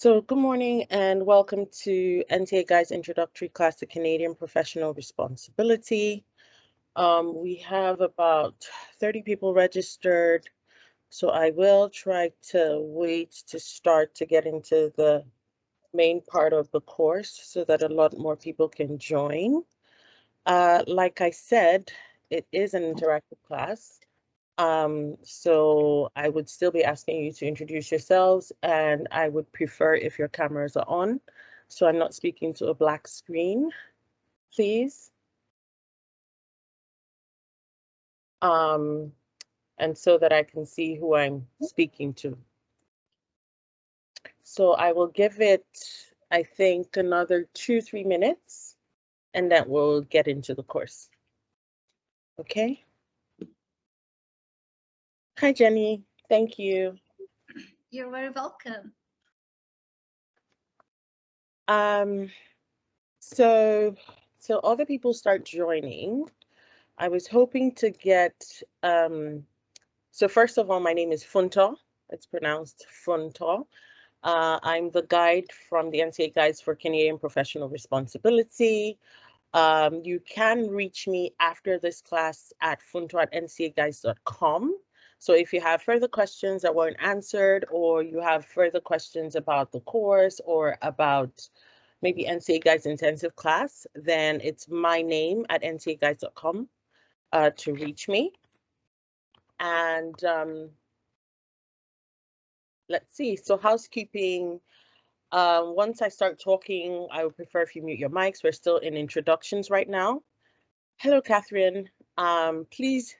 So good morning and welcome to NTA Guys Introductory Class to Canadian Professional Responsibility. We have about 30 people registered, so I will try to wait to start to get into the main part of the course so that a lot more people can join. Like I said, it is an interactive class. So I would still be asking you to introduce yourselves, and I would prefer if your cameras are on, so I'm not speaking to a black screen, please. And so that I can see who I'm speaking to. So I will give it, I think, another 2-3 minutes, and then we'll get into the course. Okay? Hi, Jenny. Thank you. You're very welcome. So other people start joining. I was hoping to get, so first of all, my name is Funto. It's pronounced Funto. I'm the guide from the NCA Guides for Canadian Professional Responsibility. You can reach me after this class at funto@ncaguides.com. So if you have further questions that weren't answered, or you have further questions about the course or about maybe NCA Guides intensive class, then it's my name at ncaguides.com to reach me. And let's see, so housekeeping. Once I start talking, I would prefer if you mute your mics. We're still in introductions right now. Hello, Catherine. Please,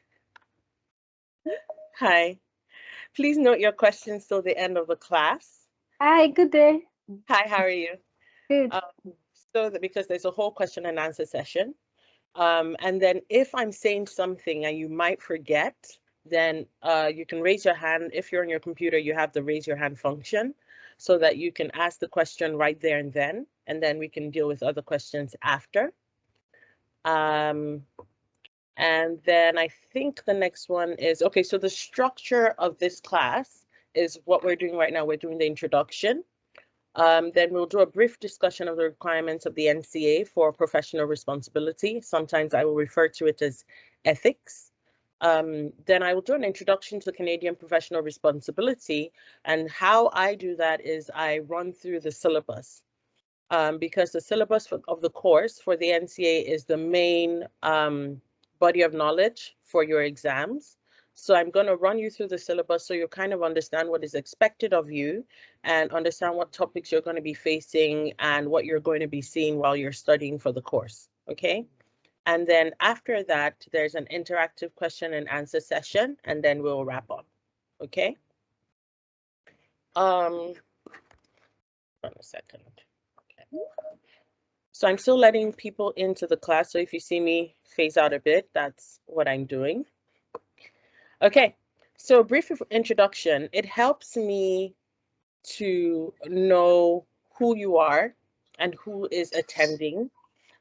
hi. Please note your questions till the end of the class. Hi, good day. Hi, how are you? Good. So that because there's a whole question and answer session. And then if I'm saying something and you might forget, then you can raise your hand. If you're on your computer, you have the raise your hand function so that you can ask the question right there and then we can deal with other questions after. And then I think the next one is, okay, so the structure of this class is what we're doing right now. We're doing the introduction. Then we'll do a brief discussion of the requirements of the NCA for professional responsibility. Sometimes I will refer to it as ethics. Then I will do an introduction to Canadian professional responsibility. And how I do that is I run through the syllabus. Because the syllabus of the course for the NCA is the main body of knowledge for your exams. So I'm going to run you through the syllabus so you kind of understand what is expected of you and understand what topics you're going to be facing and what you're going to be seeing while you're studying for the course, okay? And then after that, there's an interactive question and answer session, and then we'll wrap up, okay? One second. Okay. So I'm still letting people into the class. So if you see me phase out a bit, that's what I'm doing. Okay, so brief introduction. It helps me to know who you are and who is attending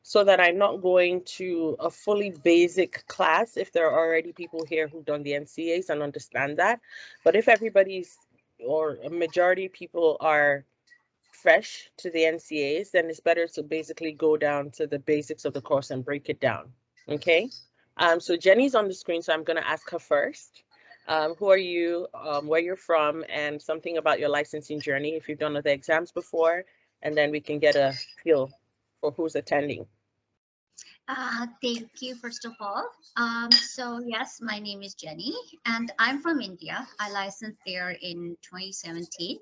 so that I'm not going to a fully basic class if there are already people here who've done the NCAs and understand that. But if everybody's or a majority of people are fresh to the NCAs, then it's better to basically go down to the basics of the course and break it down, okay? So Jenny's on the screen, so I'm gonna ask her first. Who are you, where you're from, and something about your licensing journey, if you've done the exams before, and then we can get a feel for who's attending. Thank you, first of all. So yes, my name is Jenny, and I'm from India. I licensed there in 2017,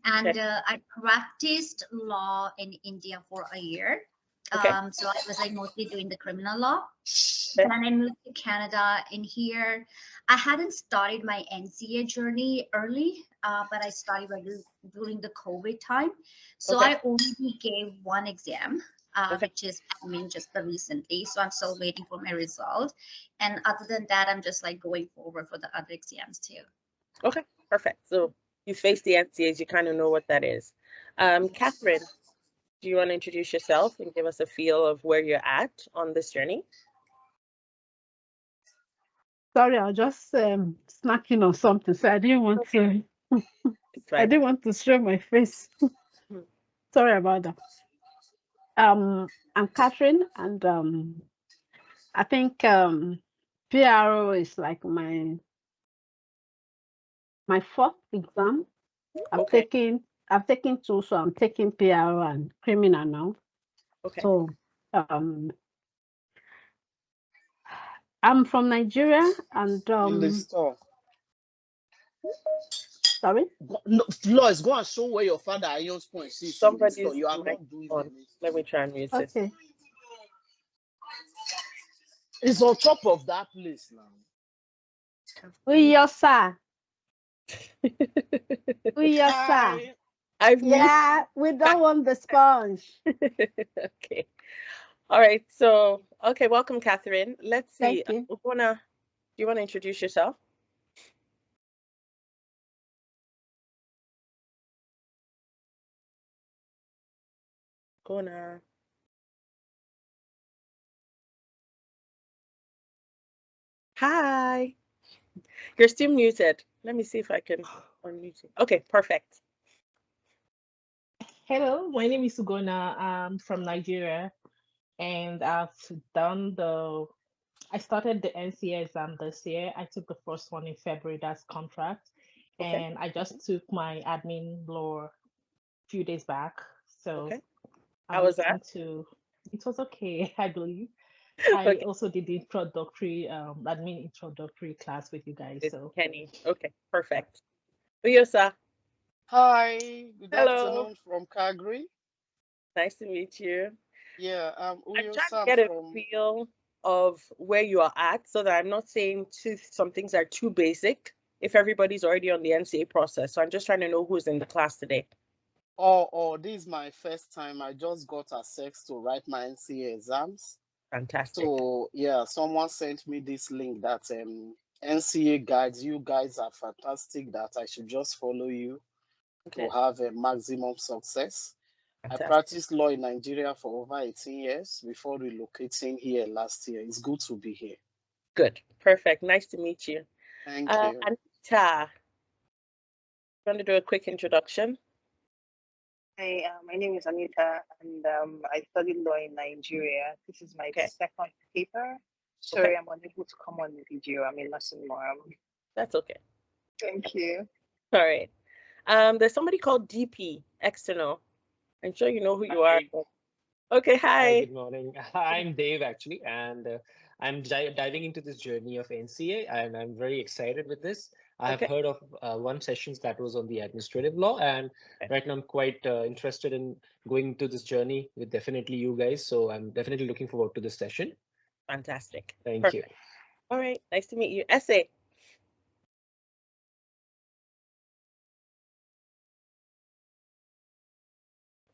and Okay. I practiced law in India for a year. Okay. So I was mostly doing the criminal law. Okay. Then I moved to Canada. In here, I hadn't started my NCA journey early, but I started during the COVID time. So Okay. I only gave one exam. Okay. Which is coming just recently. So I'm still waiting for my result. And other than that, I'm just going forward for the other exams too. Okay, perfect. So you face the NCAs, you kind of know what that is. Catherine, do you want to introduce yourself and give us a feel of where you're at on this journey? Sorry, I was just snacking on something, so I didn't want to. I didn't want to show my face. Sorry about that. I'm Catherine, and I think PRO is like my fourth exam. Okay. I've taken two, so I'm taking PRO and criminal now. Okay. So I'm from Nigeria, and In the store. sorry. No, Lois, go and show where your father irons points is in the store. Somebody's You are mic not doing on. anything. Let me try and mute this. Okay. It's on top of that place now. Uyosa. Uyosa. Hi. I've Yeah, we don't want the sponge. Okay. All right. So, okay. Welcome, Catherine. Let's see. Thank you. Do you want to introduce yourself? Gonna. Hi. You're still muted. Let me see if I can unmute you. Okay, perfect. Hello, my name is Ugona. I'm from Nigeria, and I started the NCA exam this year. I took the first one in February, that's contract, Okay. and I just took my admin law a few days back. So Okay. I'm How was looking that? it was okay, I believe. I Okay. also did the introductory, admin introductory class with you guys. It's So Kenny. Okay, perfect. Uyosa. Hi. Good Hello. afternoon from Calgary. Nice to meet you. Yeah, I'm Uyo trying to Sam get a from. feel of where you are at so that I'm not saying some things are too basic if everybody's already on the NCA process. So I'm just trying to know who's in the class today. Oh, this is my first time. I just got access to write my NCA exams. Fantastic. So yeah, someone sent me this link that NCA guides. You guys are fantastic. That I should just follow you Okay. to have a maximum success. I Fantastic. practiced law in Nigeria for over 18 years before relocating here last year. It's good to be here. Good. Perfect. Nice to meet you. Thank you. Anita, you want to do a quick introduction? Hi, my name is Anita, and I studied law in Nigeria. This is my Okay. second paper. Sorry, I'm unable to come on the video. I'm in lesson mom. That's okay. Thank you. All right. There's somebody called DP External. I'm sure you know who you are. Hi. Okay, Hi, hi. good morning. I'm Dave actually, and I'm diving into this journey of NCA, and I'm very excited with this. I have Okay. heard of one sessions that was on the administrative law, and Okay. right now I'm quite interested in going into this journey with definitely you guys. So I'm definitely looking forward to this session. Fantastic. Thank you. Perfect. All right. Nice to meet you. Essay.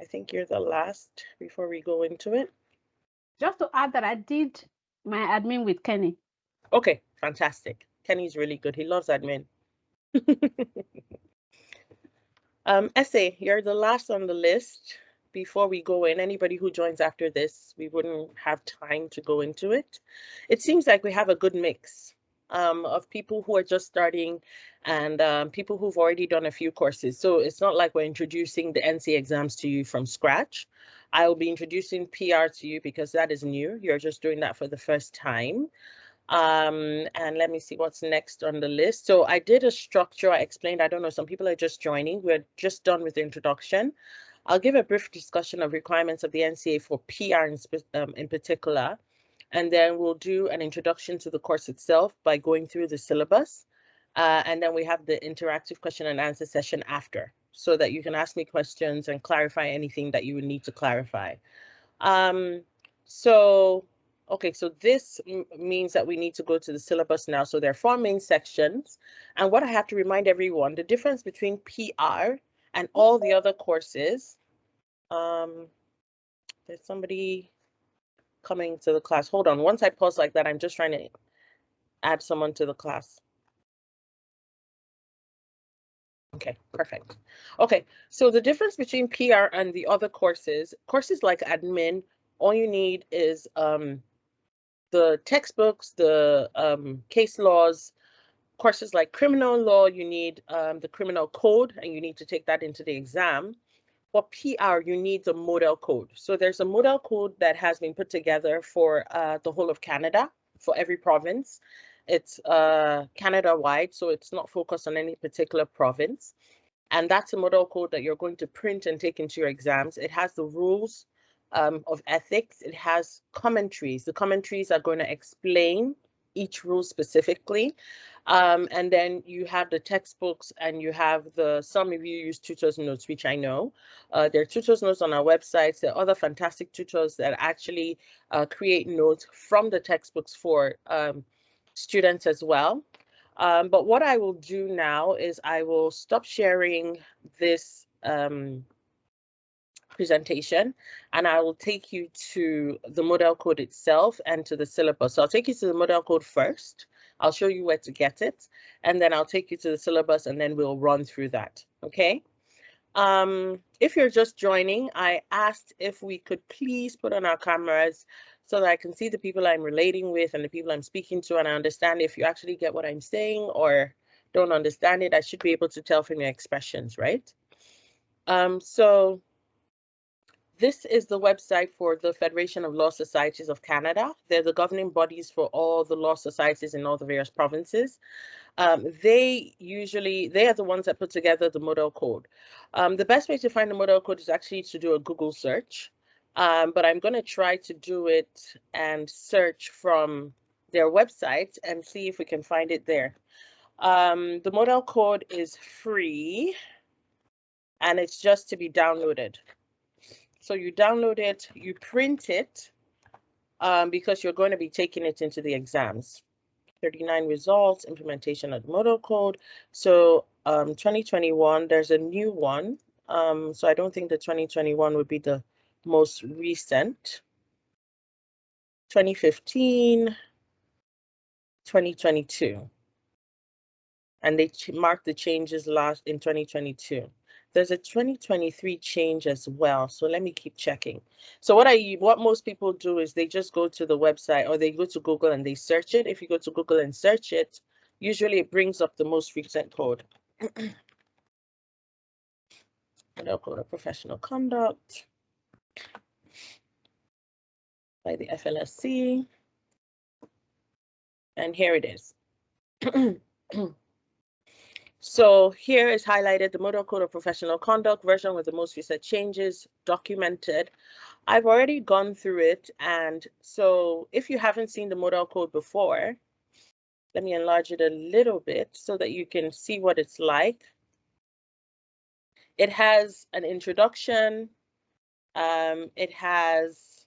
I think you're the last before we go into it. Just to add that I did my admin with Kenny. Okay, fantastic. Kenny's really good. He loves admin. Essay, you're the last on the list. Before we go in, anybody who joins after this, we wouldn't have time to go into it. It seems like we have a good mix of people who are just starting and people who've already done a few courses. So it's not like we're introducing the NC exams to you from scratch. I will be introducing PR to you because that is new. You're just doing that for the first time. And let me see what's next on the list. So I did a structure I explained. I don't know, some people are just joining. We're just done with the introduction. I'll give a brief discussion of requirements of the NCA for PR in particular, and then we'll do an introduction to the course itself by going through the syllabus. And then we have the interactive question and answer session after, so that you can ask me questions and clarify anything that you would need to clarify. Okay, so this means that we need to go to the syllabus now. So there are 4 main sections. And what I have to remind everyone, the difference between PR and all the other courses, there's somebody coming to the class. Hold on, once I pause like that, I'm just trying to add someone to the class. Okay, perfect. Okay, so the difference between PR and the other courses like admin, all you need is the textbooks, the case laws. Courses like criminal law, you need the criminal code, and you need to take that into the exam. for PR, you need the model code. So there's a model code that has been put together for the whole of Canada, for every province. It's Canada-wide, so it's not focused on any particular province. And that's a model code that you're going to print and take into your exams. It has the rules of ethics. It has commentaries. The commentaries are going to explain each rule specifically. And then you have the textbooks, and you have some of you use tutors notes, which I know. There are tutors notes on our websites. There are other fantastic tutors that actually create notes from the textbooks for students as well. But what I will do now is I will stop sharing this presentation, and I will take you to the model code itself and to the syllabus. So I'll take you to the model code first. I'll show you where to get it, and then I'll take you to the syllabus, and then we'll run through that, okay? If you're just joining, I asked if we could please put on our cameras so that I can see the people I'm relating with and the people I'm speaking to, and I understand if you actually get what I'm saying or don't understand it. I should be able to tell from your expressions, right? So this is the website for the Federation of Law Societies of Canada. They're the governing bodies for all the law societies in all the various provinces. They are the ones that put together the model code. The best way to find the model code is actually to do a Google search. But I'm going to try to do it and search from their website and see if we can find it there. The model code is free, and it's just to be downloaded. So you download it, you print it, because you're going to be taking it into the exams. 39 results, implementation of the model code. So 2021, there's a new one. So I don't think the 2021 would be the most recent. 2015, 2022. And they marked the changes last in 2022. There's a 2023 change as well. So let me keep checking. So what most people do is they just go to the website, or they go to Google and they search it. If you go to Google and search it, usually it brings up the most recent code. Model Code of Professional Conduct by the FLSC. And here it is. So here is highlighted the Model Code of Professional Conduct version with the most recent changes documented. I've already gone through it, and so if you haven't seen the model code before, let me enlarge it a little bit so that you can see what it's like. It has an introduction. It has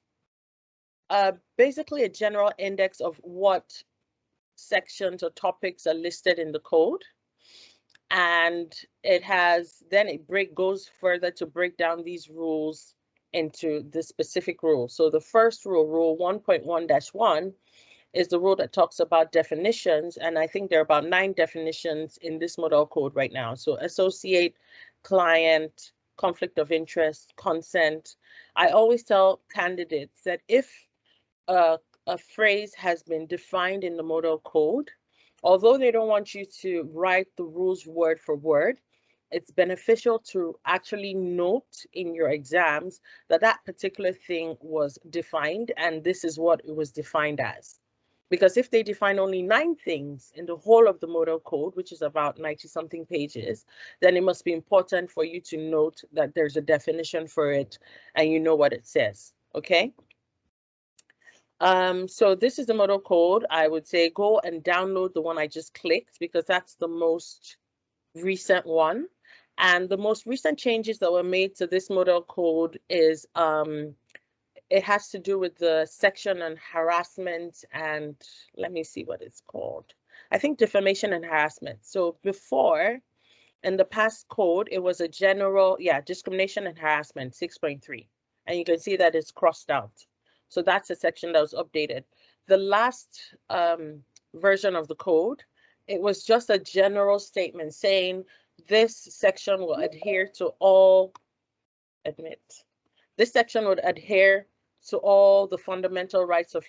basically a general index of what sections or topics are listed in the code. And it goes further to break down these rules into the specific rules. So the first rule, Rule 1.1-1, is the rule that talks about definitions. And I think there are about 9 definitions in this model code right now. So associate, client, conflict of interest, consent. I always tell candidates that if a phrase has been defined in the model code, although they don't want you to write the rules word for word, it's beneficial to actually note in your exams that that particular thing was defined and this is what it was defined as. Because if they define only 9 things in the whole of the model code, which is about 90-something pages, then it must be important for you to note that there's a definition for it and you know what it says, okay? So this is the model code. I would say go and download the one I just clicked because that's the most recent one. And the most recent changes that were made to this model code is it has to do with the section on harassment and let me see what it's called. I think defamation and harassment. So before, in the past code, it was a general, discrimination and harassment, 6.3. And you can see that it's crossed out. So that's a section that was updated. The last version of the code, it was just a general statement saying this section will adhere to all, this section would adhere to all the fundamental rights of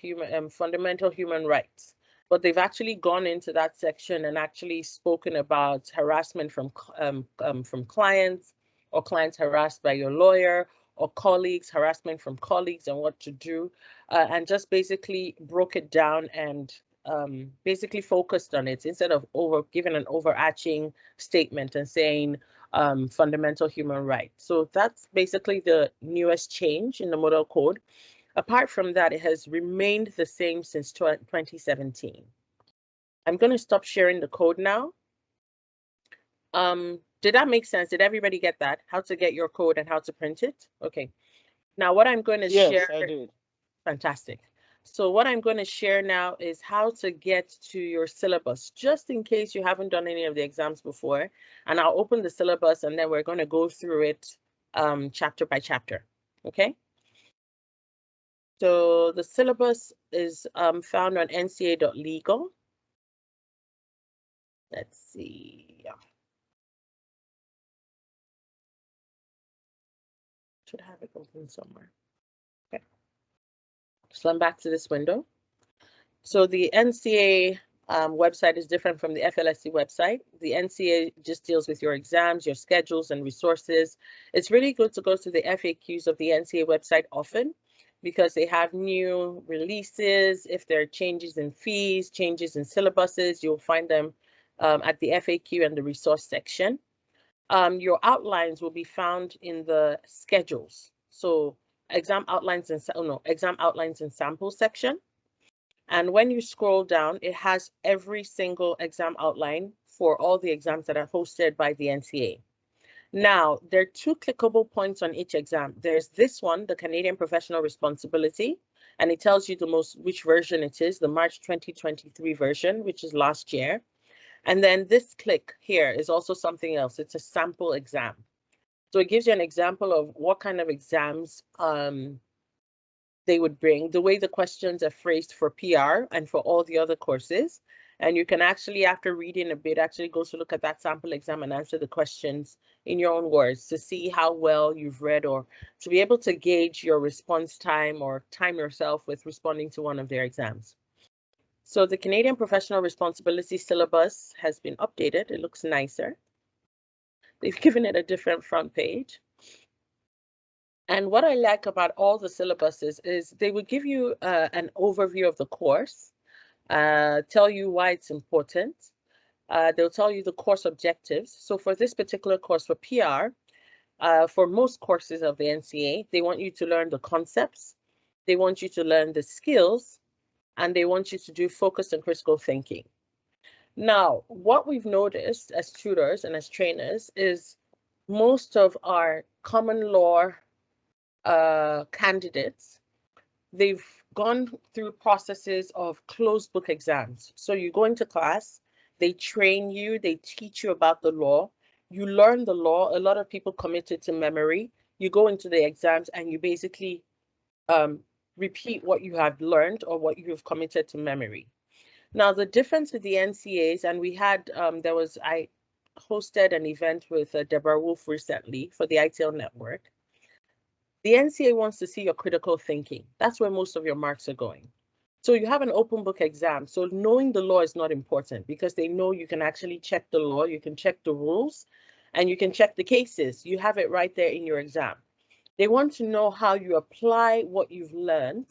fundamental human rights. But they've actually gone into that section and actually spoken about harassment from clients or clients harassed by your lawyer, or colleagues, harassment from colleagues and what to do, and just basically broke it down and basically focused on it instead of giving an overarching statement and saying fundamental human rights. So that's basically the newest change in the model code. Apart from that, it has remained the same since 2017. I'm going to stop sharing the code now. Did that make sense? Did everybody get that? How to get your code and how to print it? Okay. Now what I'm going to share. Yes, I did. Fantastic. So what I'm going to share now is how to get to your syllabus, just in case you haven't done any of the exams before. And I'll open the syllabus and then we're going to go through it chapter by chapter. Okay. So the syllabus is found on nca.legal. Let's see. Yeah. Should have it open somewhere. Okay. So I'm back to this window. So the NCA website is different from the FLSC website. The NCA just deals with your exams, your schedules, and resources. It's really good to go to the FAQs of the NCA website often because they have new releases. If there are changes in fees, changes in syllabuses, you'll find them at the FAQ and the resource section. Your outlines will be found in the schedules. So exam outlines and sample section. And when you scroll down, it has every single exam outline for all the exams that are hosted by the NCA. Now, there are two clickable points on each exam. There's this one, the Canadian Professional Responsibility, and it tells you which version it is, the March 2023 version, which is last year. And then this click here is also something else. It's a sample exam. So it gives you an example of what kind of exams they would bring, the way the questions are phrased for PR and for all the other courses. And you can actually, after reading a bit, actually go to look at that sample exam and answer the questions in your own words to see how well you've read or to be able to gauge your response time or time yourself with responding to one of their exams. So the Canadian Professional Responsibility syllabus has been updated. It looks nicer. They've given it a different front page. And what I like about all the syllabuses is they will give you an overview of the course, tell you why it's important. They'll tell you the course objectives. So for this particular course for PR, for most courses of the NCA, they want you to learn the concepts, they want you to learn the skills, and they want you to do focused and critical thinking. Now, what we've noticed as tutors and as trainers is most of our common law candidates, they've gone through processes of closed book exams. So you go into class, they train you, they teach you about the law, you learn the law. A lot of people commit it to memory. You go into the exams and you basically repeat what you have learned or what you have committed to memory. Now, the difference with the NCAs, and we had, I hosted an event with Deborah Wolf recently for the ITL network. The NCA wants to see your critical thinking. That's where most of your marks are going. So you have an open book exam. So knowing the law is not important because they know you can actually check the law, you can check the rules, and you can check the cases. You have it right there in your exam. They want to know how you apply what you've learned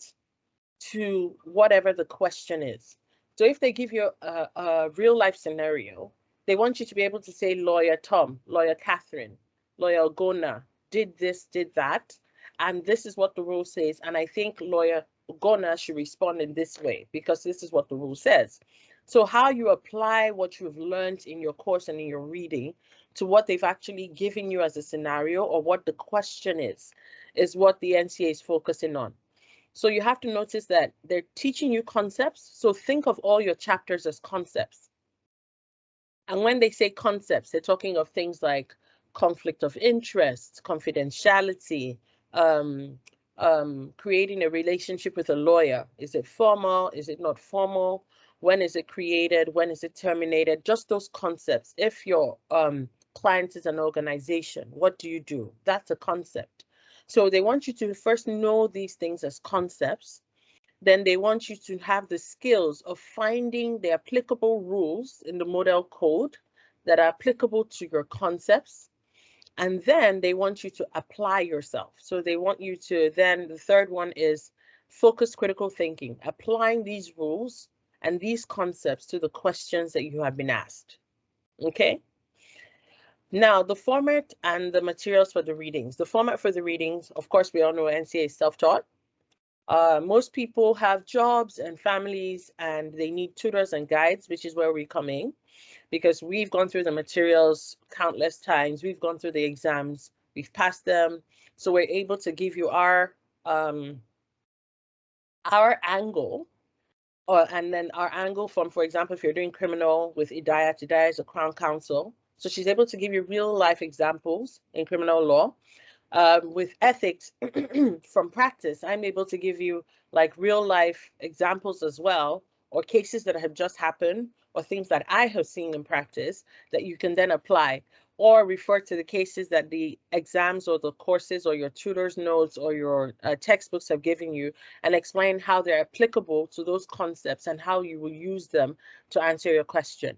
to whatever the question is. So if they give you a real life scenario, they want you to be able to say lawyer Tom, lawyer Catherine, lawyer Ogona did this, did that, and this is what the rule says. And I think lawyer Ogona should respond in this way because this is what the rule says. So how you apply what you've learned in your course and in your reading to what they've actually given you as a scenario or what the question is what the NCA is focusing on. So you have to notice that they're teaching you concepts. So think of all your chapters as concepts. And when they say concepts, they're talking of things like conflict of interest, confidentiality, creating a relationship with a lawyer. Is it formal? Is it not formal? When is it created? When is it terminated? Just those concepts. If your client is an organization, what do you do? That's a concept. So they want you to first know these things as concepts. Then they want you to have the skills of finding the applicable rules in the model code that are applicable to your concepts. And then they want you to apply yourself. So they want you to then, the third one is focused critical thinking, applying these rules and these concepts to the questions that you have been asked. Okay? Now, the format and the materials for the readings. The format for the readings, of course, we all know NCA is self-taught. Most people have jobs and families and they need tutors and guides, which is where we come in, because we've gone through the materials countless times. We've gone through the exams, we've passed them. So we're able to give you our angle, and then our angle from, for example, if you're doing criminal with Idaya is a Crown Counsel. So she's able to give you real life examples in criminal law. With ethics from practice, I'm able to give you like real life examples as well, or cases that have just happened, or things that I have seen in practice that you can then apply, or refer to the cases that the exams or the courses or your tutor's notes or your textbooks have given you, and explain how they're applicable to those concepts and how you will use them to answer your question.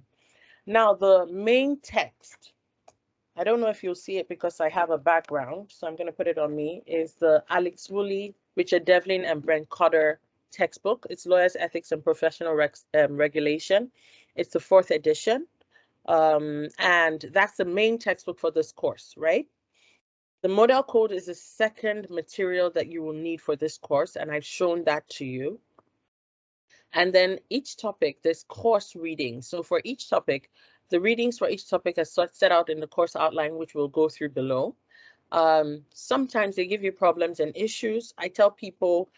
Now, the main text, I don't know if you'll see it because I have a background, so I'm going to put it on me, is the Alex Woolley, Richard Devlin, and Brent Cotter textbook. It's Lawyers, Ethics, and Professional Regulation. It's the 4th edition. And that's the main textbook for this course, right? The model code is the second material that you will need for this course, and I've shown that to you. And then each topic, there's course reading. So for each topic, the readings for each topic are set out in the course outline, which we'll go through below. Sometimes they give you problems and issues. I tell people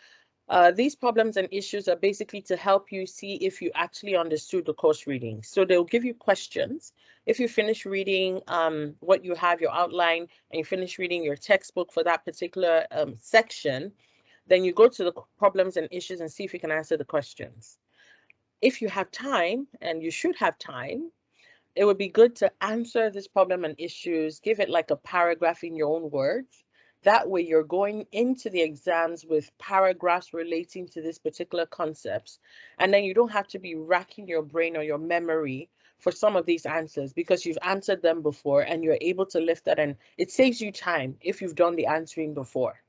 these problems and issues are basically to help you see if you actually understood the course reading. So they'll give you questions. If you finish reading what you have, your outline, and you finish reading your textbook for that particular section, then you go to the problems and issues and see if you can answer the questions. If you have time, and you should have time, it would be good to answer this problem and issues, give it like a paragraph in your own words. That way you're going into the exams with paragraphs relating to this particular concepts. And then you don't have to be racking your brain or your memory for some of these answers because you've answered them before and you're able to lift that, and it saves you time if you've done the answering before.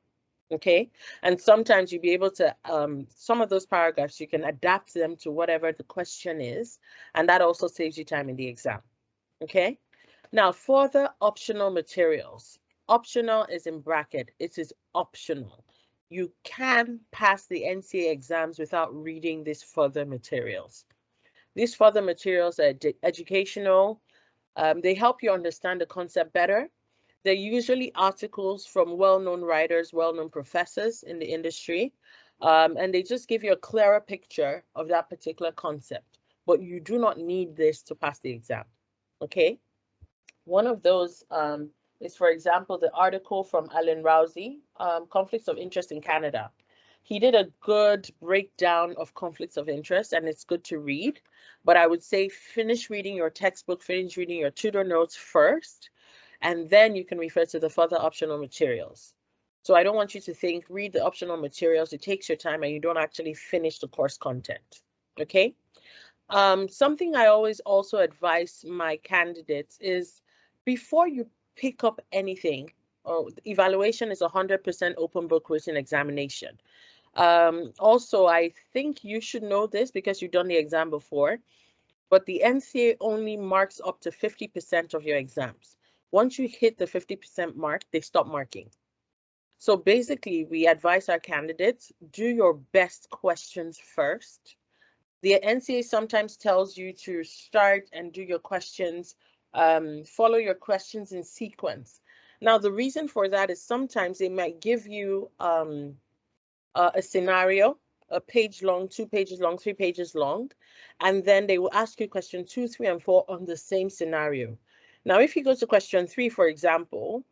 Okay, and sometimes you'll be able to, some of those paragraphs, you can adapt them to whatever the question is, and that also saves you time in the exam. Okay, now for the optional materials, optional is in bracket, it is optional. You can pass the NCA exams without reading these further materials. These further materials are educational. They help you understand the concept better. They're usually articles from well-known writers, well-known professors in the industry, and they just give you a clearer picture of that particular concept. But you do not need this to pass the exam, okay? One of those is, for example, the article from Alan Rousey, Conflicts of Interest in Canada. He did a good breakdown of conflicts of interest, and it's good to read. But I would say finish reading your textbook, finish reading your tutor notes first, and then you can refer to the further optional materials. So I don't want you to think, read the optional materials, it takes your time and you don't actually finish the course content, okay? Something I always also advise my candidates is before you pick up anything, or evaluation is 100% open book written examination. Also, I think you should know this because you've done the exam before, but the NCA only marks up to 50% of your exams. Once you hit the 50% mark, they stop marking. So basically, we advise our candidates, do your best questions first. The NCA sometimes tells you to start and do your questions, follow your questions in sequence. Now, the reason for that is sometimes they might give you a scenario, a page long, 2 pages long, 3 pages long, and then they will ask you question 2, 3, and 4 on the same scenario. Now, if you go to question 3, for example,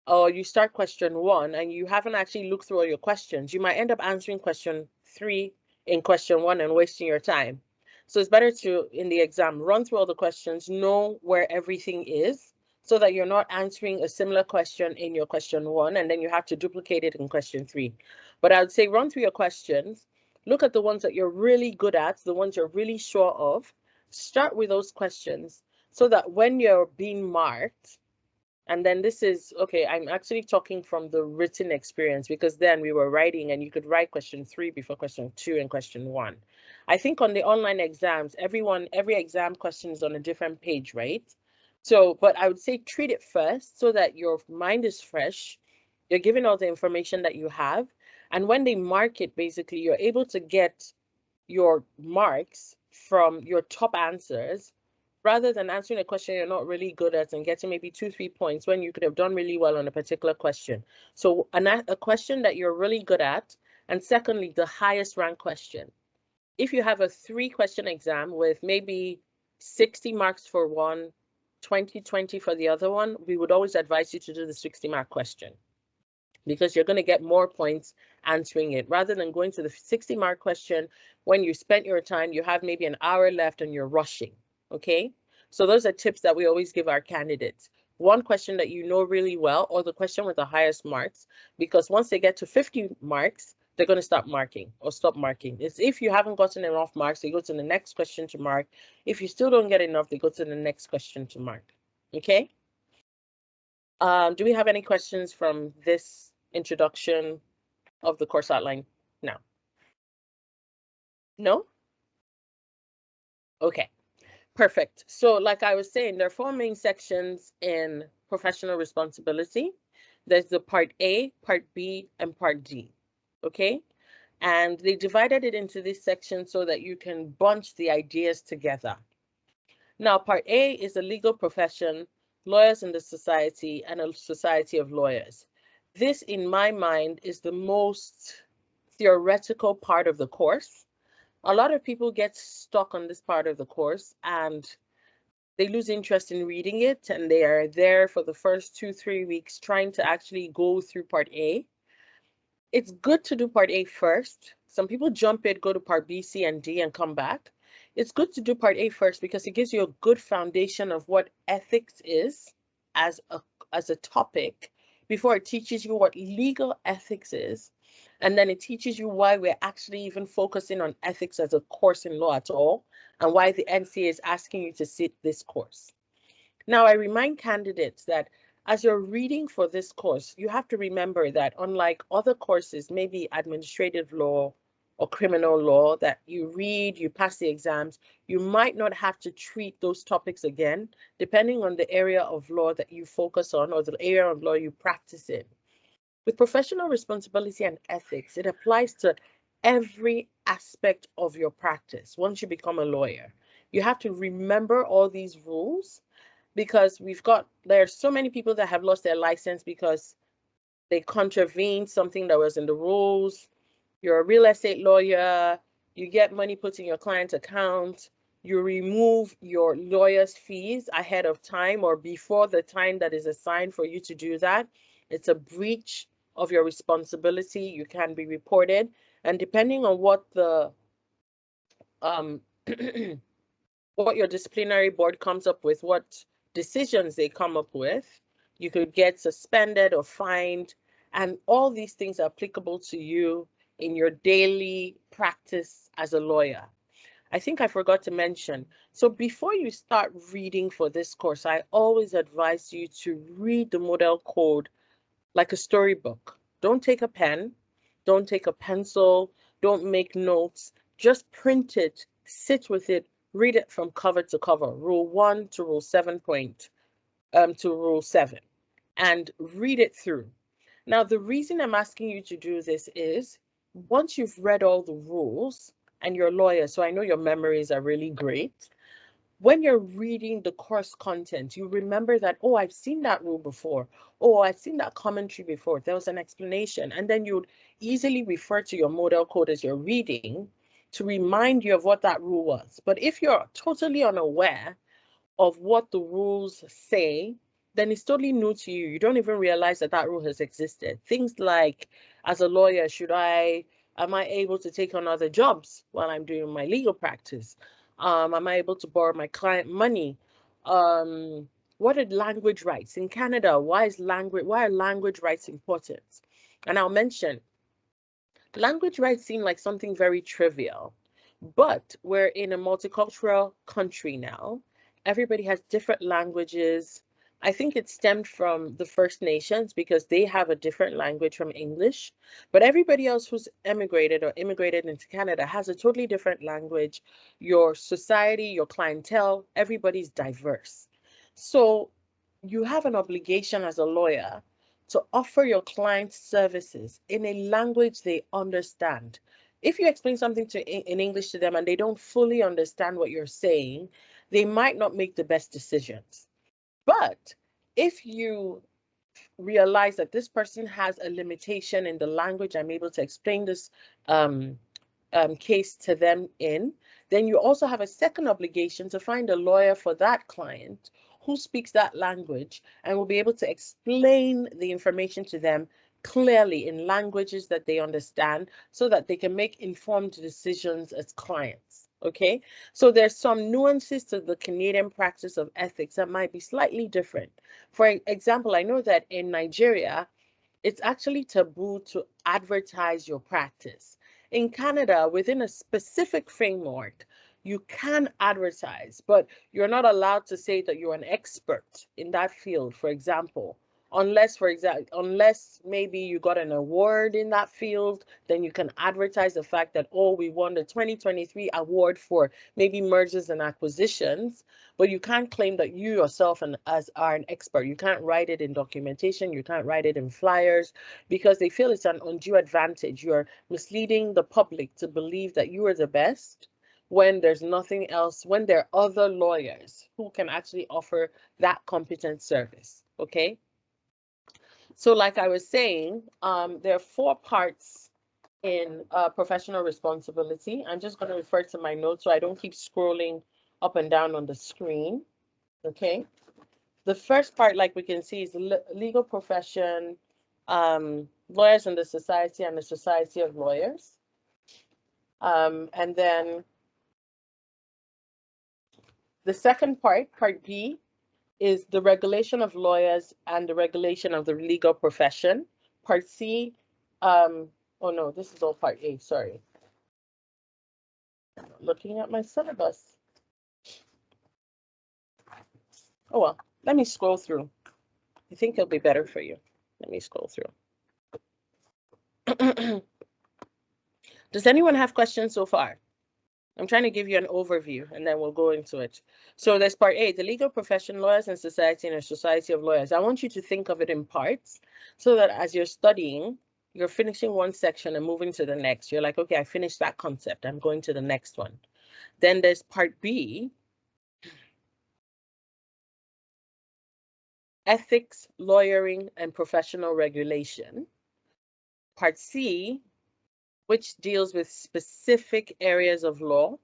or you start question 1 and you haven't actually looked through all your questions, you might end up answering question 3 in question 1 and wasting your time. So it's better to, in the exam, run through all the questions, know where everything is, so that you're not answering a similar question in your question 1 and then you have to duplicate it in question 3. But I would say run through your questions, look at the ones that you're really good at, the ones you're really sure of, start with those questions so that when you're being marked, And then this is, okay, I'm actually talking from the written experience, because then we were writing and you could write question 3 before question 2 and question 1. I think on the online exams, every exam question is on a different page, right? So, but I would say treat it first so that your mind is fresh. You're given all the information that you have. And when they mark it, basically, you're able to get your marks from your top answers rather than answering a question you're not really good at and getting maybe 2-3 points when you could have done really well on a particular question. So a question that you're really good at, and secondly, the highest rank question. If you have a 3-question exam with maybe 60 marks for one, 20 for the other one, we would always advise you to do the 60-mark question, because you're going to get more points answering it rather than going to the 60-mark question when you spent your time, you have maybe an hour left and you're rushing. Okay, so those are tips that we always give our candidates. One question that you know really well, or the question with the highest marks, because once they get to 50 marks, they're going to stop marking or stop marking. It's if you haven't gotten enough marks, they go to the next question to mark. If you still don't get enough, they go to the next question to mark. Okay. Do we have any questions from this introduction of the course outline? No. No? Okay, perfect. So like I was saying, there are 4 main sections in professional responsibility. There's the part A, part B, and part D. Okay, and they divided it into this section so that you can bunch the ideas together. Now, part A is a legal profession, lawyers in the society, and a society of lawyers. This, in my mind, is the most theoretical part of the course. A lot of people get stuck on this part of the course and they lose interest in reading it, and they are there for the first 2-3 weeks trying to actually go through part A. It's good to do part A first. Some people jump it, go to part B, C, and D and come back. It's good to do part A first because it gives you a good foundation of what ethics is as a topic before it teaches you what legal ethics is. And then it teaches you why we're actually even focusing on ethics as a course in law at all, and why the NCA is asking you to sit this course. Now, I remind candidates that as you're reading for this course, you have to remember that unlike other courses, maybe administrative law or criminal law, that you read, you pass the exams, you might not have to treat those topics again, depending on the area of law that you focus on or the area of law you practice in. With professional responsibility and ethics, it applies to every aspect of your practice once you become a lawyer. You have to remember all these rules because there are so many people that have lost their license because they contravened something that was in the rules. You're a real estate lawyer, you get money put in your client's account, you remove your lawyer's fees ahead of time or before the time that is assigned for you to do that. It's a breach of your responsibility. You can be reported. And depending on what the what your disciplinary board comes up with, what decisions they come up with, you could get suspended or fined, and all these things are applicable to you in your daily practice as a lawyer. I think I forgot to mention, so before you start reading for this course, I always advise you to read the model code like a storybook. Don't take a pen, don't take a pencil, don't make notes, just print it, sit with it, read it from cover to cover, rule 1 to rule 7 to rule 7, and read it through. Now, the reason I'm asking you to do this is once you've read all the rules, and you're a lawyer, so I know your memories are really great. When you're reading the course content, you remember that, oh, I've seen that rule before. Oh, I've seen that commentary before. There was an explanation. And then you'd easily refer to your model code as you're reading to remind you of what that rule was. But if you're totally unaware of what the rules say, then it's totally new to you. You don't even realize that that rule has existed. Things like, as a lawyer, am I able to take on other jobs while I'm doing my legal practice? Am I able to borrow my client money? What are language rights in Canada? Why are language rights important? And I'll mention, language rights seem like something very trivial, but we're in a multicultural country now. Everybody has different languages. I think it stemmed from the First Nations because they have a different language from English. But everybody else who's emigrated or immigrated into Canada has a totally different language. Your society, your clientele, everybody's diverse. So you have an obligation as a lawyer to offer your clients services in a language they understand. If you explain something in English to them and they don't fully understand what you're saying, they might not make the best decisions. But if you realize that this person has a limitation in the language I'm able to explain this um, case to them in, then you also have a second obligation to find a lawyer for that client who speaks that language and will be able to explain the information to them clearly in languages that they understand so that they can make informed decisions as clients. Okay, so there's some nuances to the Canadian practice of ethics that might be slightly different. For example, I know that in Nigeria, it's actually taboo to advertise your practice. In Canada, within a specific framework, you can advertise, but you're not allowed to say that you're an expert in that field, for example. Unless maybe you got an award in that field, then you can advertise the fact that, oh, we won the 2023 award for maybe mergers and acquisitions, but you can't claim that you yourself are an expert. You can't write it in documentation, you can't write it in flyers, because they feel it's an undue advantage. You're misleading the public to believe that you are the best when there's nothing else, when there are other lawyers who can actually offer that competent service, okay? So like I was saying, there are 4 parts in professional responsibility. I'm just going to refer to my notes so I don't keep scrolling up and down on the screen, okay? The first part, like we can see, is the legal profession, lawyers in the society and the society of lawyers. And then the second part, part B, is the regulation of lawyers and the regulation of the legal profession. Part C, oh no, this is all part A, sorry. Looking at my syllabus. Oh well, let me scroll through. I think it'll be better for you. Let me scroll through. Does anyone have questions so far? I'm trying to give you an overview and then we'll go into it. So there's part A, the legal profession, lawyers and society, and a society of lawyers. I want you to think of it in parts so that as you're studying, you're finishing one section and moving to the next. You're like, okay, I finished that concept. I'm going to the next one. Then there's part B, ethics, lawyering, and professional regulation. Part C, which deals with specific areas of law.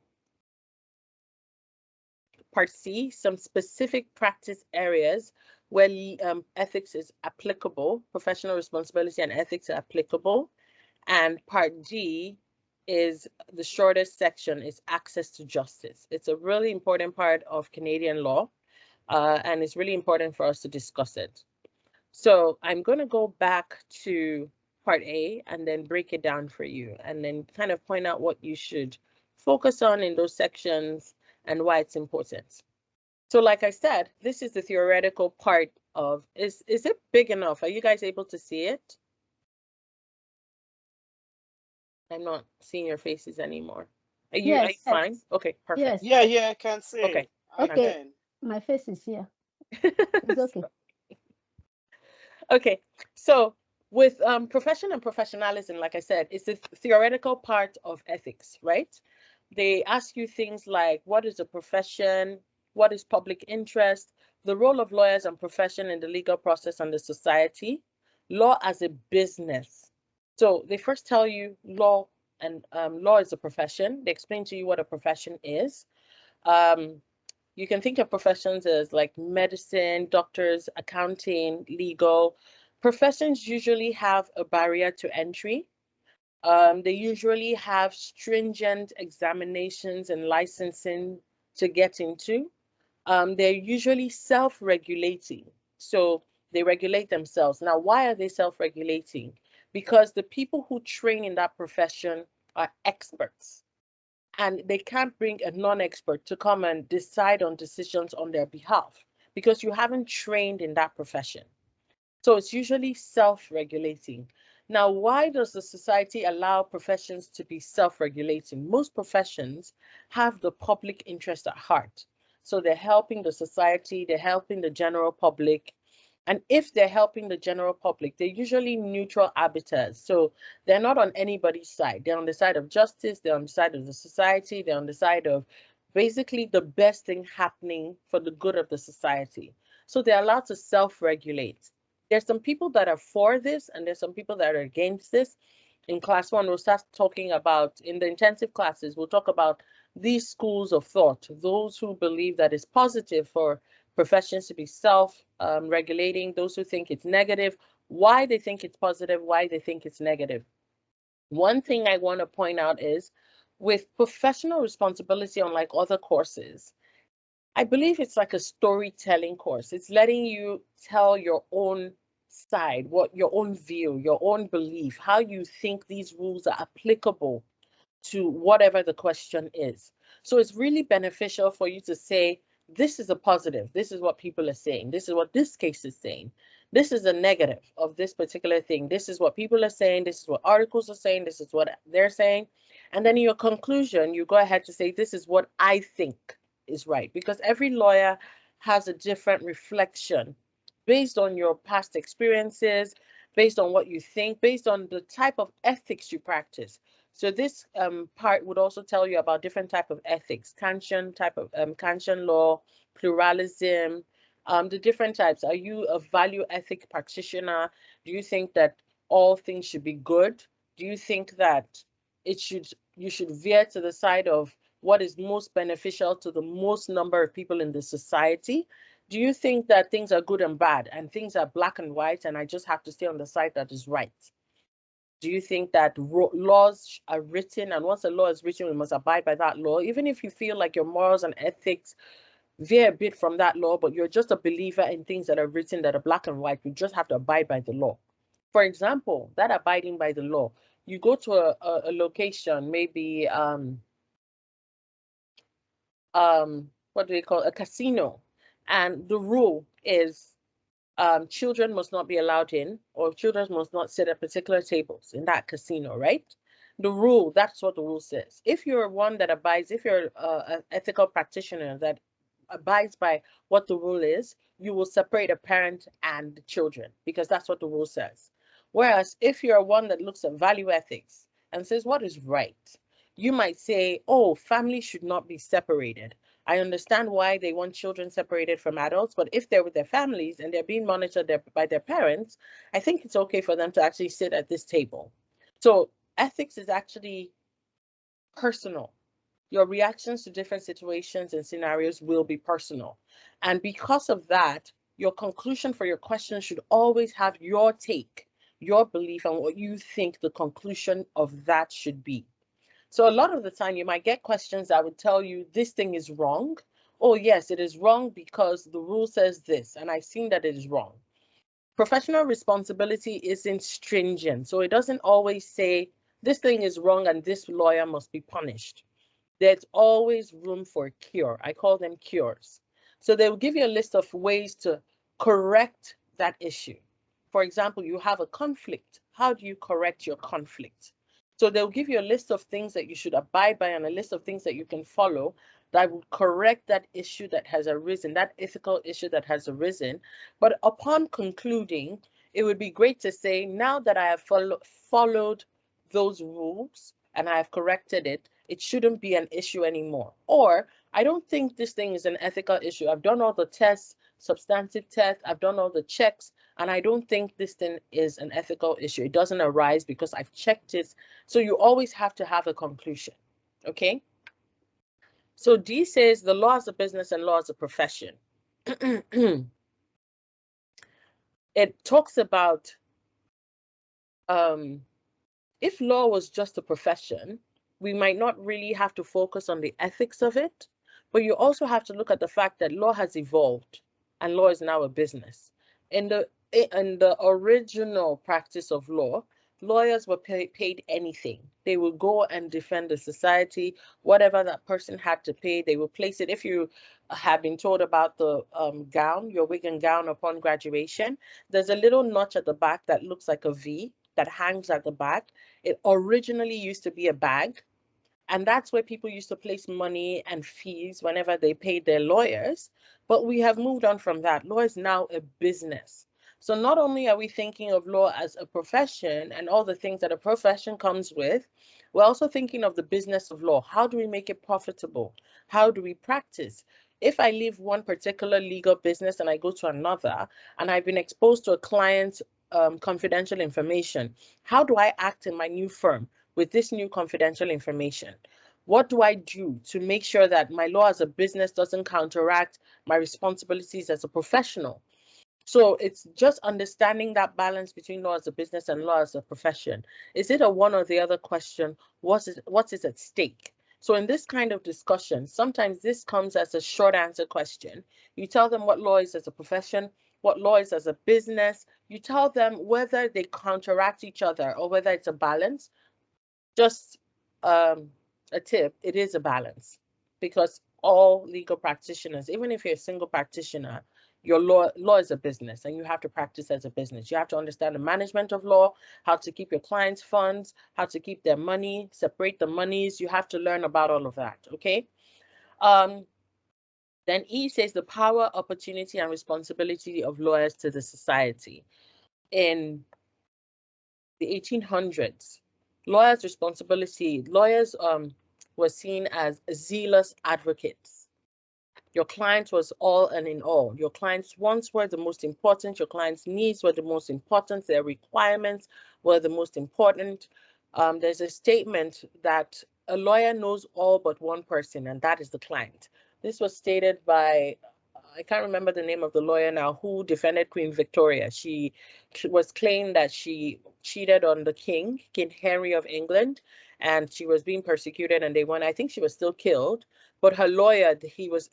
Part C, some specific practice areas where ethics is applicable, professional responsibility and ethics are applicable. And part D is the shortest section, is access to justice. It's a really important part of Canadian law, and it's really important for us to discuss it. So I'm going to go back to part A and then break it down for you and then kind of point out what you should focus on in those sections and why it's important. So like I said, this is the theoretical part of, is it big enough? Are you guys able to see it? I'm not seeing your faces anymore. Are you Yes. fine? Okay, perfect. Yes. Yeah, I can see. Okay. Okay. Can. My face is here. It's okay. Okay, so with profession and professionalism, like I said, it's the theoretical part of ethics, right? They ask you things like, what is a profession? What is public interest? The role of lawyers and profession in the legal process and the society, law as a business. So they first tell you law and law is a profession. They explain to you what a profession is. You can think of professions as like medicine, doctors, accounting, legal. Professions usually have a barrier to entry. They usually have stringent examinations and licensing to get into. They're usually self-regulating. So they regulate themselves. Now, why are they self-regulating? Because the people who train in that profession are experts and they can't bring a non-expert to come and decide on decisions on their behalf because you haven't trained in that profession. So it's usually self-regulating. Now, why does the society allow professions to be self-regulating? Most professions have the public interest at heart. So they're helping the society, they're helping the general public. And if they're helping the general public, they're usually neutral arbiters. So they're not on anybody's side. They're on the side of justice, they're on the side of the society, they're on the side of basically the best thing happening for the good of the society. So they're allowed to self-regulate. There's some people that are for this and there's some people that are against this. In class one, we'll start talking about, in the intensive classes, we'll talk about these schools of thought, those who believe that it's positive for professions to be self-regulating, those who think it's negative, why they think it's positive, why they think it's negative. One thing I want to point out is with professional responsibility, unlike other courses, I believe it's like a storytelling course. It's letting you tell your own side, what your own view, your own belief, how you think these rules are applicable to whatever the question is. So it's really beneficial for you to say, this is a positive. This is what people are saying. This is what this case is saying. This is a negative of this particular thing. This is what people are saying. This is what articles are saying. This is what they're saying. And then in your conclusion, you go ahead to say, this is what I think is right. Because every lawyer has a different reflection based on your past experiences, based on what you think, based on the type of ethics you practice. So this part would also tell you about different type of ethics, Kantian type of Kantian law, pluralism, the different types. Are you a value ethic practitioner? Do you think that all things should be good? Do you think that you should veer to the side of what is most beneficial to the most number of people in the society? Do you think that things are good and bad and things are black and white and I just have to stay on the side that is right? Do you think that laws are written and once a law is written, we must abide by that law? Even if you feel like your morals and ethics veer a bit from that law, but you're just a believer in things that are written that are black and white, you just have to abide by the law. For example, that abiding by the law, you go to a location, maybe what do they call a casino, and the rule is children must not be allowed in, or children must not sit at particular tables in that casino, right? The rule, that's what the rule says. If you're one that abides, if you're an ethical practitioner that abides by what the rule is, you will separate a parent and the children because that's what the rule says. Whereas if you're one that looks at value ethics and says what is right, you might say, oh, family should not be separated. I understand why they want children separated from adults, but if they're with their families and they're being monitored by their parents, I think it's okay for them to actually sit at this table. So ethics is actually personal. Your reactions to different situations and scenarios will be personal. And because of that, your conclusion for your question should always have your take, your belief, and what you think the conclusion of that should be. So a lot of the time you might get questions that would tell you this thing is wrong. Oh yes, it is wrong because the rule says this, and I've seen that it is wrong. Professional responsibility isn't stringent, so it doesn't always say this thing is wrong and this lawyer must be punished. There's always room for a cure. I call them cures. So they will give you a list of ways to correct that issue. For example, you have a conflict. How do you correct your conflict? So they'll give you a list of things that you should abide by and a list of things that you can follow that will correct that issue that has arisen, that ethical issue that has arisen. But upon concluding, it would be great to say, now that I have followed those rules and I have corrected it, it shouldn't be an issue anymore. Or I don't think this thing is an ethical issue. I've done all the tests, substantive tests, I've done all the checks, and I don't think this thing is an ethical issue. It doesn't arise because I've checked it. So you always have to have a conclusion, okay? So D says the law is a business and law is a profession. It talks about if law was just a profession, we might not really have to focus on the ethics of it, but you also have to look at the fact that law has evolved and law is now a business. In the original practice of law, lawyers were paid anything. They would go and defend the society, whatever that person had to pay, they would place it. If you have been told about the gown, your wig and gown upon graduation, there's a little notch at the back that looks like a V that hangs at the back. It originally used to be a bag. And that's where people used to place money and fees whenever they paid their lawyers. But we have moved on from that. Law is now a business. So not only are we thinking of law as a profession and all the things that a profession comes with, we're also thinking of the business of law. How do we make it profitable? How do we practice? If I leave one particular legal business and I go to another, and I've been exposed to a client's confidential information, how do I act in my new firm with this new confidential information? What do I do to make sure that my law as a business doesn't counteract my responsibilities as a professional? So it's just understanding that balance between law as a business and law as a profession. Is it a one or the other question? What is at stake? So in this kind of discussion, sometimes this comes as a short answer question. You tell them what law is as a profession, what law is as a business. You tell them whether they counteract each other or whether it's a balance. Just a tip, it is a balance, because all legal practitioners, even if you're a single practitioner, your law is a business and you have to practice as a business. You have to understand the management of law, how to keep your clients' funds, how to keep their money, separate the monies. You have to learn about all of that, okay? Then E says the power, opportunity, and responsibility of lawyers to the society. In the 1800s, lawyers' responsibility, lawyers were seen as zealous advocates. Your client was all and in all. Your client's wants were the most important. Your client's needs were the most important. Their requirements were the most important. There's a statement that a lawyer knows all but one person, and that is the client. This was stated by, I can't remember the name of the lawyer now, who defended Queen Victoria. She was claimed that she cheated on the king, King Henry of England, and she was being persecuted, and they won. I think she was still killed, but her lawyer, he was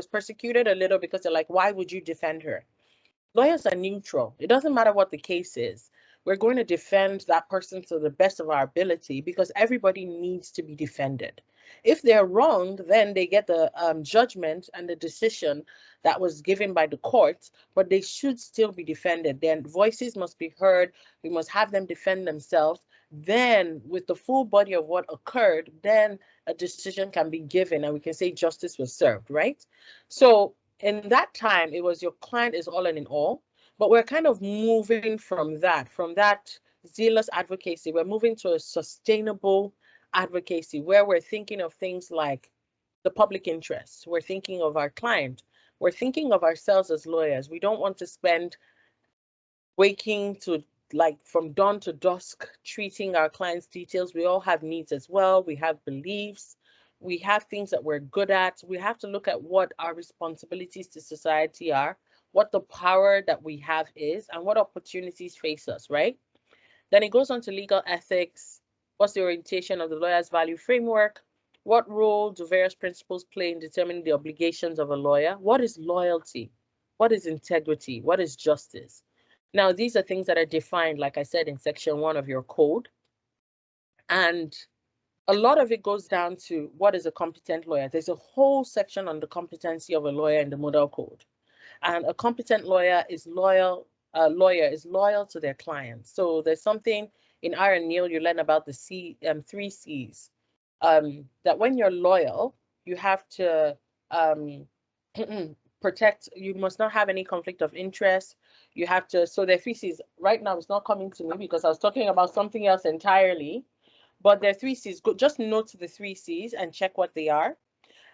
persecuted a little because they're like, why would you defend her? Lawyers are neutral. It doesn't matter what the case is. We're going to defend that person to the best of our ability because everybody needs to be defended. If they're wrong, then they get the judgment and the decision that was given by the court, but they should still be defended. Their voices must be heard. We must have them defend themselves. Then, with the full body of what occurred, then a decision can be given and we can say justice was served, right? So in that time, it was your client is all and in all, but we're kind of moving from that zealous advocacy. We're moving to a sustainable advocacy where we're thinking of things like the public interest. We're thinking of our client. We're thinking of ourselves as lawyers. We don't want to spend waking to like from dawn to dusk treating our clients' details. We all have needs as well. We have beliefs. We have things that we're good at. We have to look at what our responsibilities to society are, what the power that we have is, and what opportunities face us, right? Then it goes on to legal ethics. What's the orientation of the lawyer's value framework? What role do various principles play in determining the obligations of a lawyer? What is loyalty? What is integrity? What is justice? Now, these are things that are defined, like I said, in section 1 of your code. And a lot of it goes down to what is a competent lawyer. There's a whole section on the competency of a lawyer in the model code. And a competent lawyer is loyal. A lawyer is loyal to their clients. So there's something in R and Neil you learn about the three C's. That when you're loyal, you have to protect. You must not have any conflict of interest. You have to. So the three C's right now is not coming to me because I was talking about something else entirely. But there are three C's. Just note the three C's and check what they are.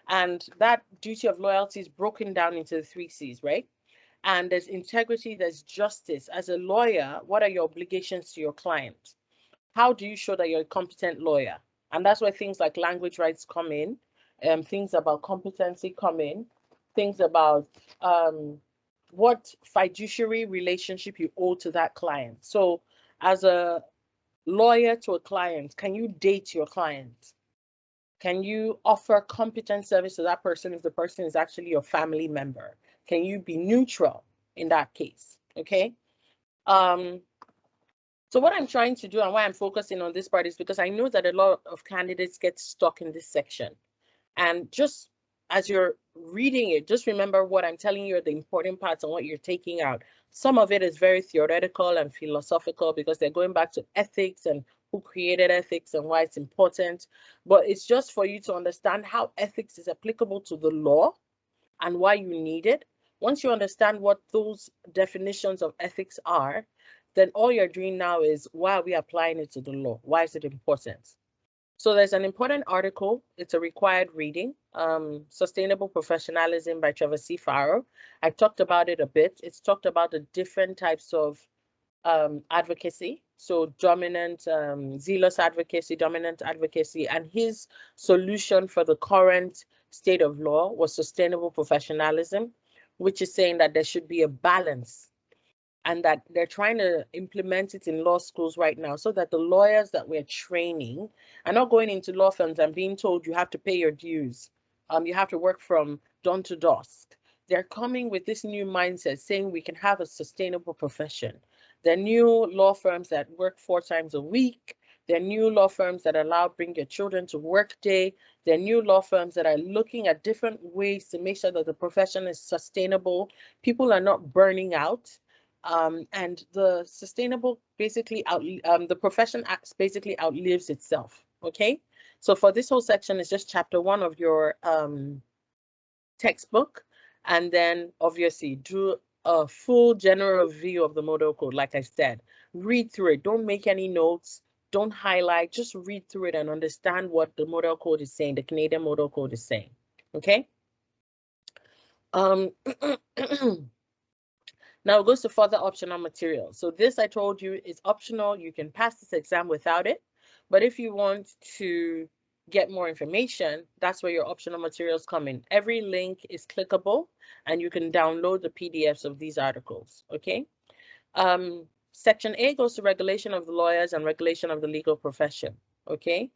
And that duty of loyalty is broken down into the three C's, right? And there's integrity, there's justice. As a lawyer, what are your obligations to your client? How do you show that you're a competent lawyer? And that's where things like language rights come in, things about competency come in, things about what fiduciary relationship you owe to that client. So as a lawyer to a client, can you date your client? Can you offer competent service to that person if the person is actually your family member? Can you be neutral in that case? Okay. So what I'm trying to do and why I'm focusing on this part is because I know that a lot of candidates get stuck in this section. And just as you're reading it, just remember what I'm telling you are the important parts and what you're taking out. Some of it is very theoretical and philosophical because they're going back to ethics and who created ethics and why it's important. But it's just for you to understand how ethics is applicable to the law and why you need it. Once you understand what those definitions of ethics are, then all you're doing now is why are we applying it to the law? Why is it important? So there's an important article. It's a required reading, Sustainable Professionalism by Trevor C. Farrow. I talked about it a bit. It's talked about the different types of advocacy. So dominant, zealous advocacy, dominant advocacy, and his solution for the current state of law was sustainable professionalism, which is saying that there should be a balance and that they're trying to implement it in law schools right now so that the lawyers that we're training are not going into law firms and being told you have to pay your dues. You have to work from dawn to dusk. They're coming with this new mindset saying we can have a sustainable profession. There are new law firms that work 4 times a week. There are new law firms that allow bring your children to work day. There are new law firms that are looking at different ways to make sure that the profession is sustainable. People are not burning out. And the sustainable basically the profession acts basically outlives itself. Okay, so for this whole section is just chapter 1 of your textbook, and then obviously do a full general view of the model code. Like I said, read through it. Don't make any notes. Don't highlight. Just read through it and understand what the model code is saying. The Canadian model code is saying. Okay. Now it goes to further optional material. So this I told you is optional. You can pass this exam without it. But if you want to get more information, that's where your optional materials come in. Every link is clickable and you can download the PDFs of these articles, okay? Section A goes to regulation of the lawyers and regulation of the legal profession, okay?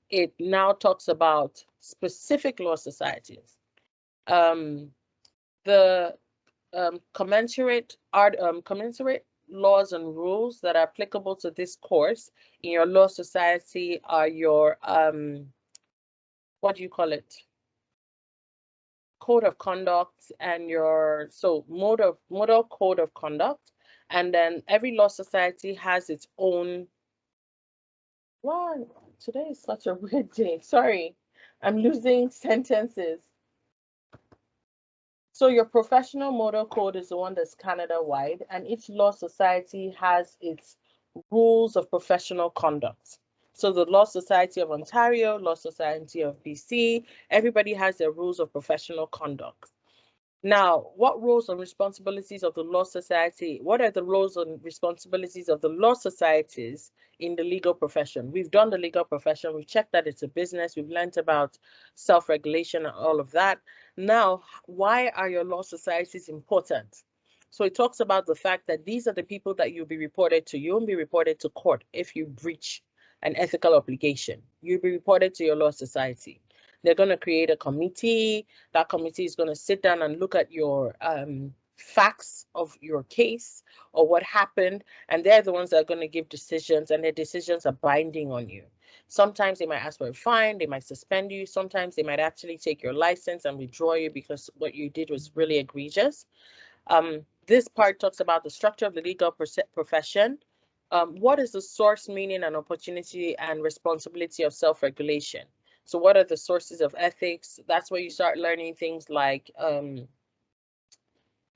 It now talks about specific law societies. The commensurate laws and rules that are applicable to this course in your law society are your what do you call it, code of conduct, and your model code of conduct. And then every law society has its own. Wow, today is such a weird day. Sorry, I'm losing sentences. So your professional model code is the one that's Canada-wide, and each law society has its rules of professional conduct. So the Law Society of Ontario, Law Society of BC, everybody has their rules of professional conduct. Now, what roles and responsibilities of the Law Society? What are the roles and responsibilities of the law societies in the legal profession? We've done the legal profession. We've checked that it's a business. We've learned about self-regulation and all of that. Now, why are your law societies important? So it talks about the fact that these are the people that you'll be reported to. You won't be reported to court if you breach an ethical obligation. You'll be reported to your law society. They're going to create a committee. That committee is going to sit down and look at your facts of your case or what happened, and they're the ones that are going to give decisions, and their decisions are binding on you. Sometimes they might ask for a fine, they might suspend you. Sometimes they might actually take your license and withdraw you because what you did was really egregious. This part talks about the structure of the legal profession. What is the source, meaning, and opportunity and responsibility of self-regulation? So what are the sources of ethics? That's where you start learning things like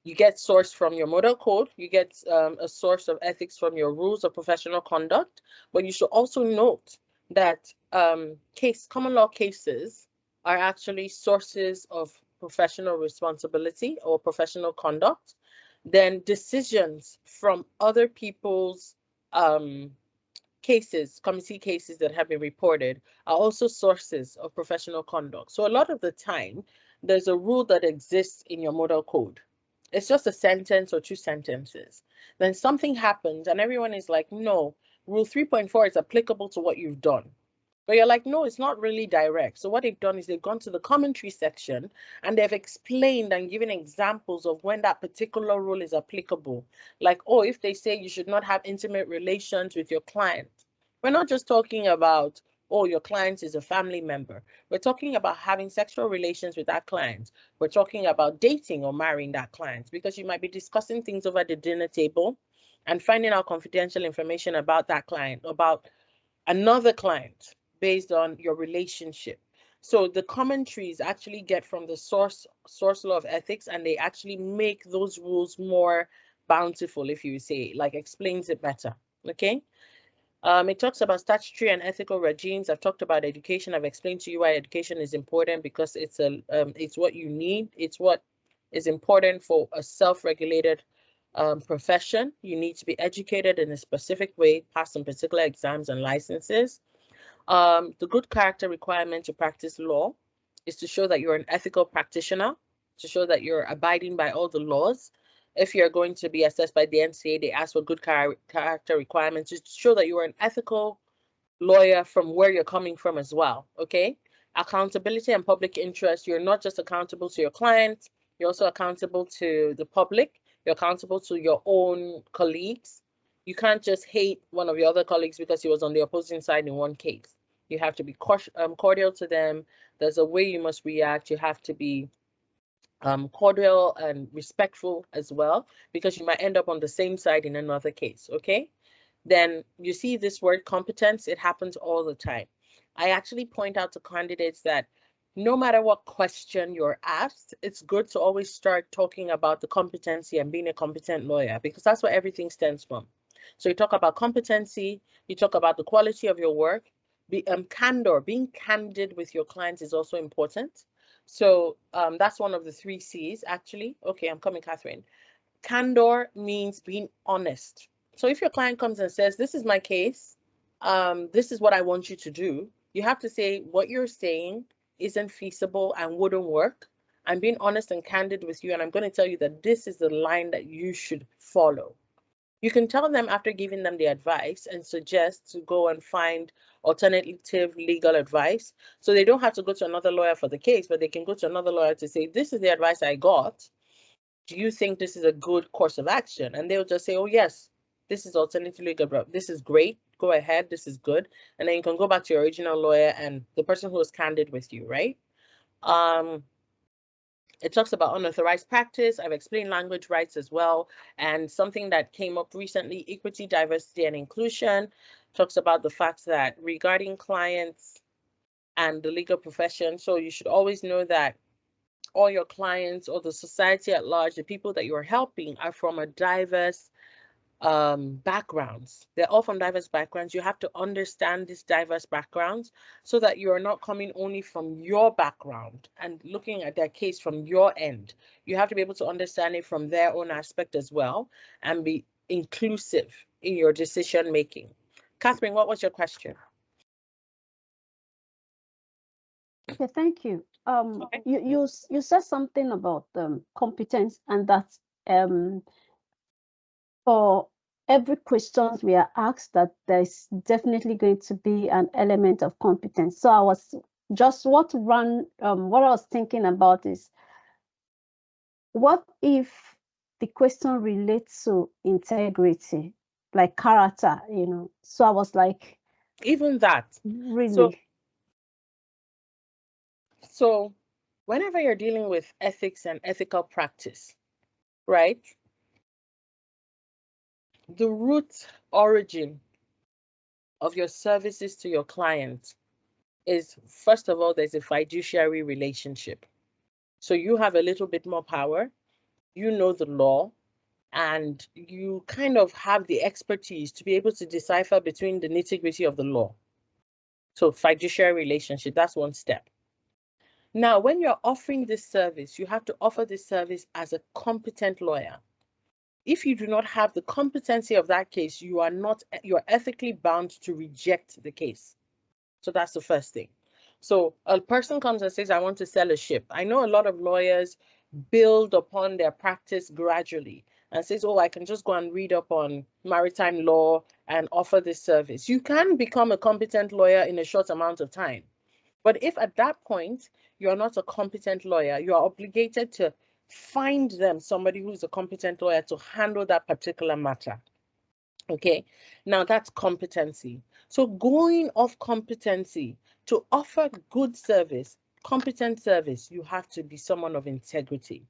you get source from your model code, you get a source of ethics from your rules of professional conduct, but you should also note that common law cases are actually sources of professional responsibility or professional conduct. Then decisions from other people's cases, committee cases that have been reported are also sources of professional conduct. So a lot of the time, there's a rule that exists in your model code. It's just a sentence or 2 sentences. Then something happens and everyone is like, no, rule 3.4 is applicable to what you've done. But you're like, no, it's not really direct. So what they've done is they've gone to the commentary section and they've explained and given examples of when that particular rule is applicable. Like, oh, if they say you should not have intimate relations with your client, we're not just talking about, oh, your client is a family member. We're talking about having sexual relations with that client. We're talking about dating or marrying that client, because you might be discussing things over the dinner table and finding out confidential information about that client, about another client, based on your relationship. So the commentaries actually get from the source law of ethics, and they actually make those rules more bountiful, if you say, like explains it better. Okay. It talks about statutory and ethical regimes. I've talked about education. I've explained to you why education is important, because it's what you need. It's what is important for a self-regulated profession. You need to be educated in a specific way, pass some particular exams and licenses. The good character requirement to practice law is to show that you're an ethical practitioner, to show that you're abiding by all the laws. If you're going to be assessed by the NCA, they ask for good character requirements to show that you are an ethical lawyer from where you're coming from as well. Okay. Accountability and public interest. You're not just accountable to your clients, you're also accountable to the public. You're accountable to your own colleagues. You can't just hate one of your other colleagues because he was on the opposing side in one case. You have to be cordial to them. There's a way you must react. You have to be cordial and respectful as well, because you might end up on the same side in another case. Okay. Then you see this word competence, it happens all the time. I actually point out to candidates that no matter what question you're asked, it's good to always start talking about the competency and being a competent lawyer, because that's what everything stems from. So you talk about competency, you talk about the quality of your work, candor, being candid with your clients is also important. So that's one of the 3 C's actually. Okay, I'm coming, Catherine. Candor means being honest. So if your client comes and says, this is my case, this is what I want you to do, you have to say what you're saying isn't feasible and wouldn't work. I'm being honest and candid with you, and I'm going to tell you that this is the line that you should follow. You can tell them after giving them the advice and suggest to go and find alternative legal advice. So they don't have to go to another lawyer for the case, but they can go to another lawyer to say, this is the advice I got. Do you think this is a good course of action? And they'll just say, oh, yes, this is alternative legal advice. This is great. Go ahead. This is good. And then you can go back to your original lawyer and the person who was candid with you, right? It talks about unauthorized practice. I've explained language rights as well. And something that came up recently, equity, diversity, and inclusion, talks about the fact that regarding clients and the legal profession, so you should always know that all your clients or the society at large, the people that you're helping are from a diverse backgrounds. They're all from diverse backgrounds. You have to understand these diverse backgrounds so that you're not coming only from your background and looking at their case from your end. You have to be able to understand it from their own aspect as well and be inclusive in your decision making. Catherine, what was your question? Okay, thank you. Okay. You said something about competence, and that for every questions we are asked, that there's definitely going to be an element of competence. So I was just what I was thinking about is, what if the question relates to integrity, like character, So I was like, Even that. really? So whenever you're dealing with ethics and ethical practice, right? The root origin of your services to your client is, first of all, there's a fiduciary relationship. So you have a little bit more power, you know the law, and you kind of have the expertise to be able to decipher between the nitty-gritty of the law. So fiduciary relationship, that's one step. Now, when you're offering this service, you have to offer this service as a competent lawyer. If you do not have the competency of that case, you're ethically bound to reject the case. So that's the first thing. So a person comes and says, I want to sell a ship. I know a lot of lawyers build upon their practice gradually. and says, oh, I can just go and read up on maritime law and offer this service. You can become a competent lawyer in a short amount of time. But if at that point you're not a competent lawyer, you are obligated to find them somebody who's a competent lawyer to handle that particular matter. Okay, now that's competency. So going off competency to offer good service, competent service, you have to be someone of integrity.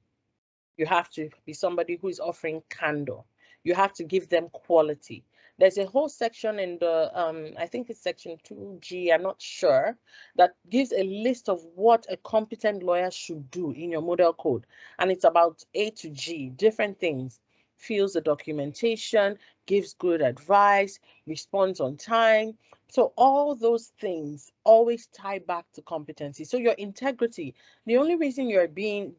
You have to be somebody who is offering candor. You have to give them quality. There's a whole section in the, I think it's section 2G, I'm not sure, that gives a list of what a competent lawyer should do in your model code. And it's about A to G, different things. Fills the documentation, gives good advice, responds on time. So all those things always tie back to competency. So your integrity, the only reason you're being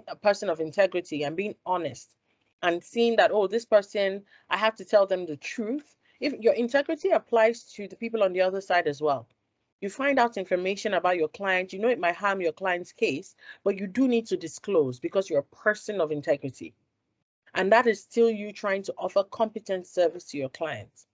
a person of integrity and being honest and seeing that, oh, this person, I have to tell them the truth. If your integrity applies to the people on the other side as well. You find out information about your client, you know it might harm your client's case, but you do need to disclose because you're a person of integrity. And that is still you trying to offer competent service to your clients.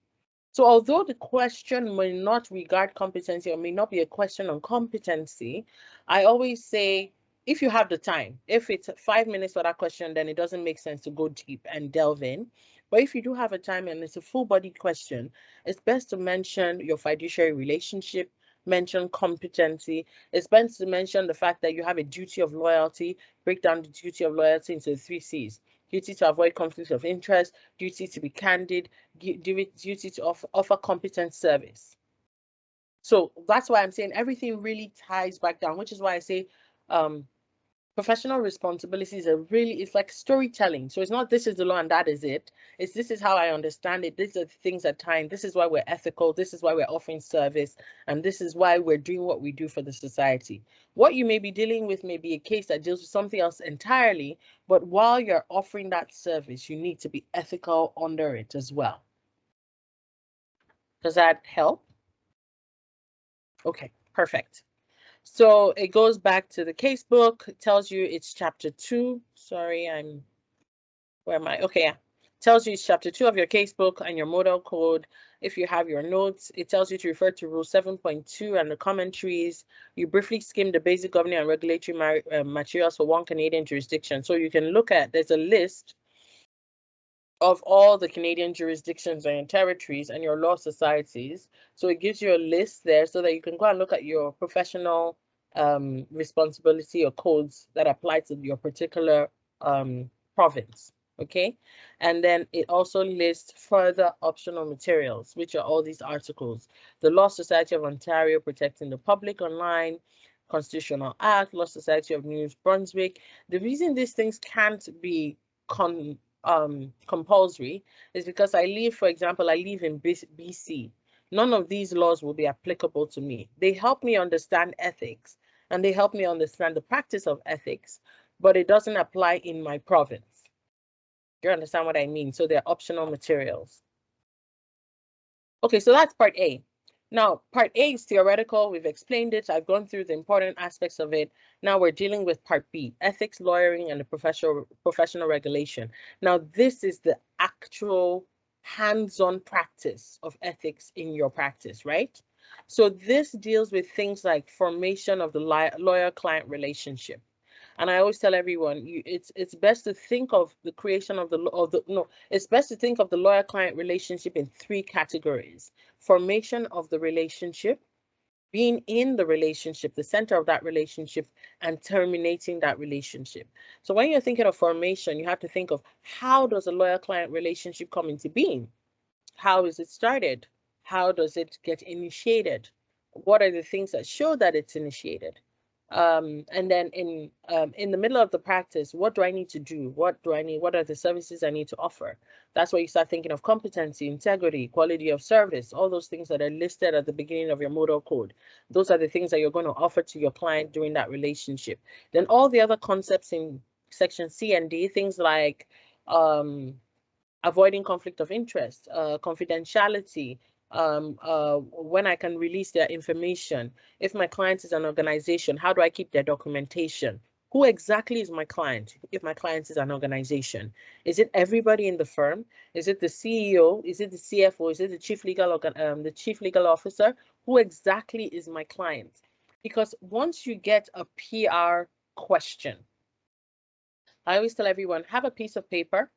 So although the question may not regard competency or may not be a question on competency, I always say, if you have the time, if it's 5 minutes for that question, then it doesn't make sense to go deep and delve in. But if you do have a time and it's a full body question, it's best to mention your fiduciary relationship, mention competency. It's best to mention the fact that you have a duty of loyalty, break down the duty of loyalty into 3 C's. Duty to avoid conflict of interest, duty to be candid, duty to offer competent service. So that's why I'm saying everything really ties back down, which is why I say professional responsibilities are really, it's like storytelling. So it's not this is the law and that is it. It's this is how I understand it. These are the things that tie in. This is why we're ethical. This is why we're offering service. And this is why we're doing what we do for the society. What you may be dealing with may be a case that deals with something else entirely. But while you're offering that service, you need to be ethical under it as well. Does that help? Okay, perfect. So it goes back to the casebook. It tells you it's chapter 2. Sorry, where am I? Okay, yeah. Tells you it's chapter 2 of your casebook and your model code. If you have your notes, it tells you to refer to rule 7.2 and the commentaries. You briefly skim the basic governing and regulatory materials for one Canadian jurisdiction. So you can look at, there's a list of all the Canadian jurisdictions and territories and your law societies. So it gives you a list there so that you can go and look at your professional responsibility or codes that apply to your particular province. Okay, and then it also lists further optional materials, which are all these articles. The Law Society of Ontario Protecting the Public Online, Constitutional Act, Law Society of New Brunswick. The reason these things can't be compulsory is because I live, for example, I live in BC. None of these laws will be applicable to me. They help me understand ethics and they help me understand the practice of ethics, but it doesn't apply in my province. Do you understand what I mean? So they're optional materials. Okay, so that's part A. Now, part A is theoretical. We've explained it. I've gone through the important aspects of it. Now we're dealing with part B, ethics, lawyering, and the professional regulation. Now, this is the actual hands-on practice of ethics in your practice, right? So this deals with things like formation of the lawyer-client relationship. And I always tell everyone, it's best to think of the creation of it's best to think of the lawyer-client relationship in 3 categories: formation of the relationship, being in the relationship, the center of that relationship, and terminating that relationship. So when you're thinking of formation, you have to think of how does a lawyer-client relationship come into being? How is it started? How does it get initiated? What are the things that show that it's initiated? And then in the middle of the practice, what do I need to do? What do I need? What are the services I need to offer? That's where you start thinking of competency, integrity, quality of service, all those things that are listed at the beginning of your model code. Those are the things that you're going to offer to your client during that relationship. Then all the other concepts in section C and D, things like avoiding conflict of interest, confidentiality, when I can release their information. If my client is an organization, how do I keep their documentation? Who exactly is my client? If my client is an organization, is it everybody in the firm? Is it the CEO? Is it the CFO? Is it the chief legal officer? Who exactly is my client? Because once you get a PR question, I always tell everyone, have a piece of paper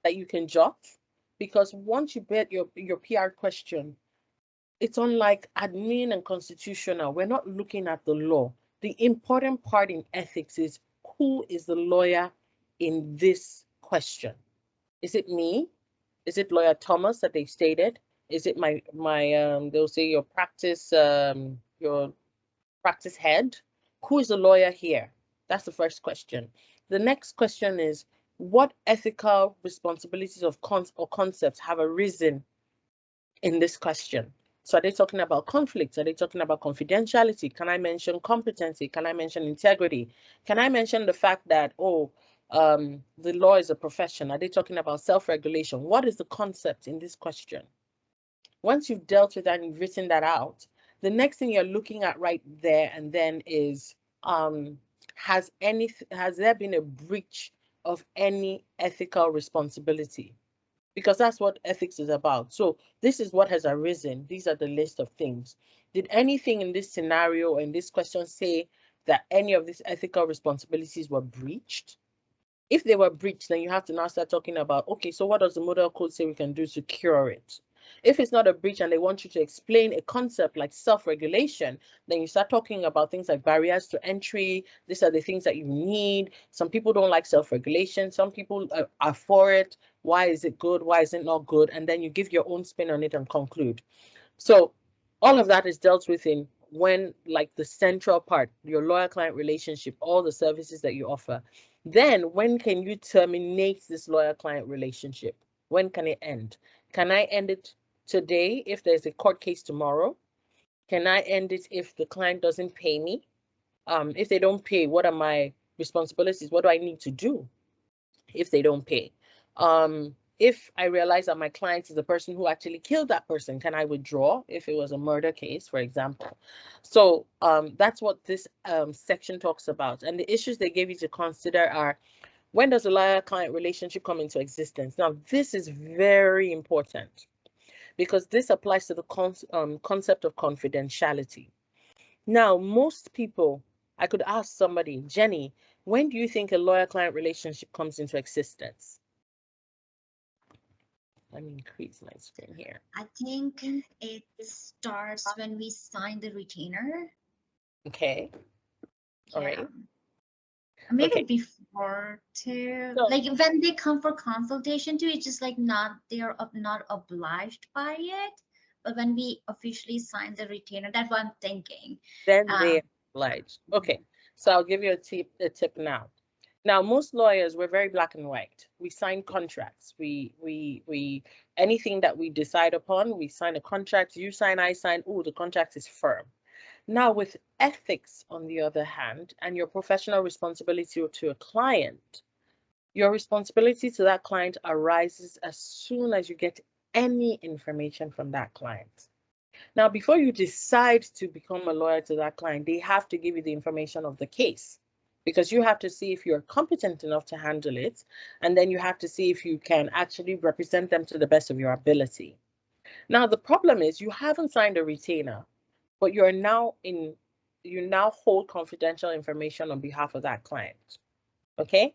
that you can jot, because once you get your PR question, it's unlike admin and constitutional. We're not looking at the law. The important part in ethics is, who is the lawyer in this question? Is it me? Is it lawyer Thomas that they've stated? Is it they'll say your practice head? Who is the lawyer here? That's the first question. The next question is, what ethical responsibilities or concepts have arisen in this question? So are they talking about conflicts? Are they talking about confidentiality? Can I mention competency? Can I mention integrity? Can I mention the fact that, the law is a profession? Are they talking about self-regulation? What is the concept in this question? Once you've dealt with that and you've written that out, the next thing you're looking at right there and then is, has there been a breach of any ethical responsibility? Because that's what ethics is about. So this is what has arisen. These are the list of things. Did anything in this scenario or in this question say that any of these ethical responsibilities were breached? If they were breached, then you have to now start talking about, okay, so what does the model code say we can do to cure it? If it's not a breach and they want you to explain a concept like self-regulation, then you start talking about things like barriers to entry. These are the things that you need. Some people don't like self-regulation. Some people are for it. Why is it good? Why is it not good? And then you give your own spin on it and conclude. So all of that is dealt with in when, like, the central part, your lawyer-client relationship, all the services that you offer. Then when can you terminate this lawyer-client relationship? When can it end? Can I end it today if there's a court case tomorrow? Can I end it if the client doesn't pay me? If they don't pay, what are my responsibilities? What do I need to do if they don't pay? If I realize that my client is the person who actually killed that person, can I withdraw if it was a murder case, for example? So that's what this section talks about. And the issues they gave you to consider are, when does a lawyer-client relationship come into existence? Now, this is very important because this applies to the concept of confidentiality. Now, most people, I could ask somebody, Jenny, when do you think a lawyer-client relationship comes into existence? Let me increase my screen here. I think it starts when we sign the retainer. Okay. All right. Maybe Okay. before too, So, like when they come for consultation too, it's just like they're not obliged by it. But when we officially sign the retainer, that's what I'm thinking. then they oblige. Okay. So I'll give you a tip now. Now, most lawyers, we're very black and white. We sign contracts. We anything that we decide upon, we sign a contract. You sign, I sign. Oh, the contract is firm. Now, with ethics, on the other hand, and your professional responsibility to a client, your responsibility to that client arises as soon as you get any information from that client. Now, before you decide to become a lawyer to that client, they have to give you the information of the case, because you have to see if you're competent enough to handle it, and then you have to see if you can actually represent them to the best of your ability. Now, the problem is you haven't signed a retainer, but you now hold confidential information on behalf of that client. Okay?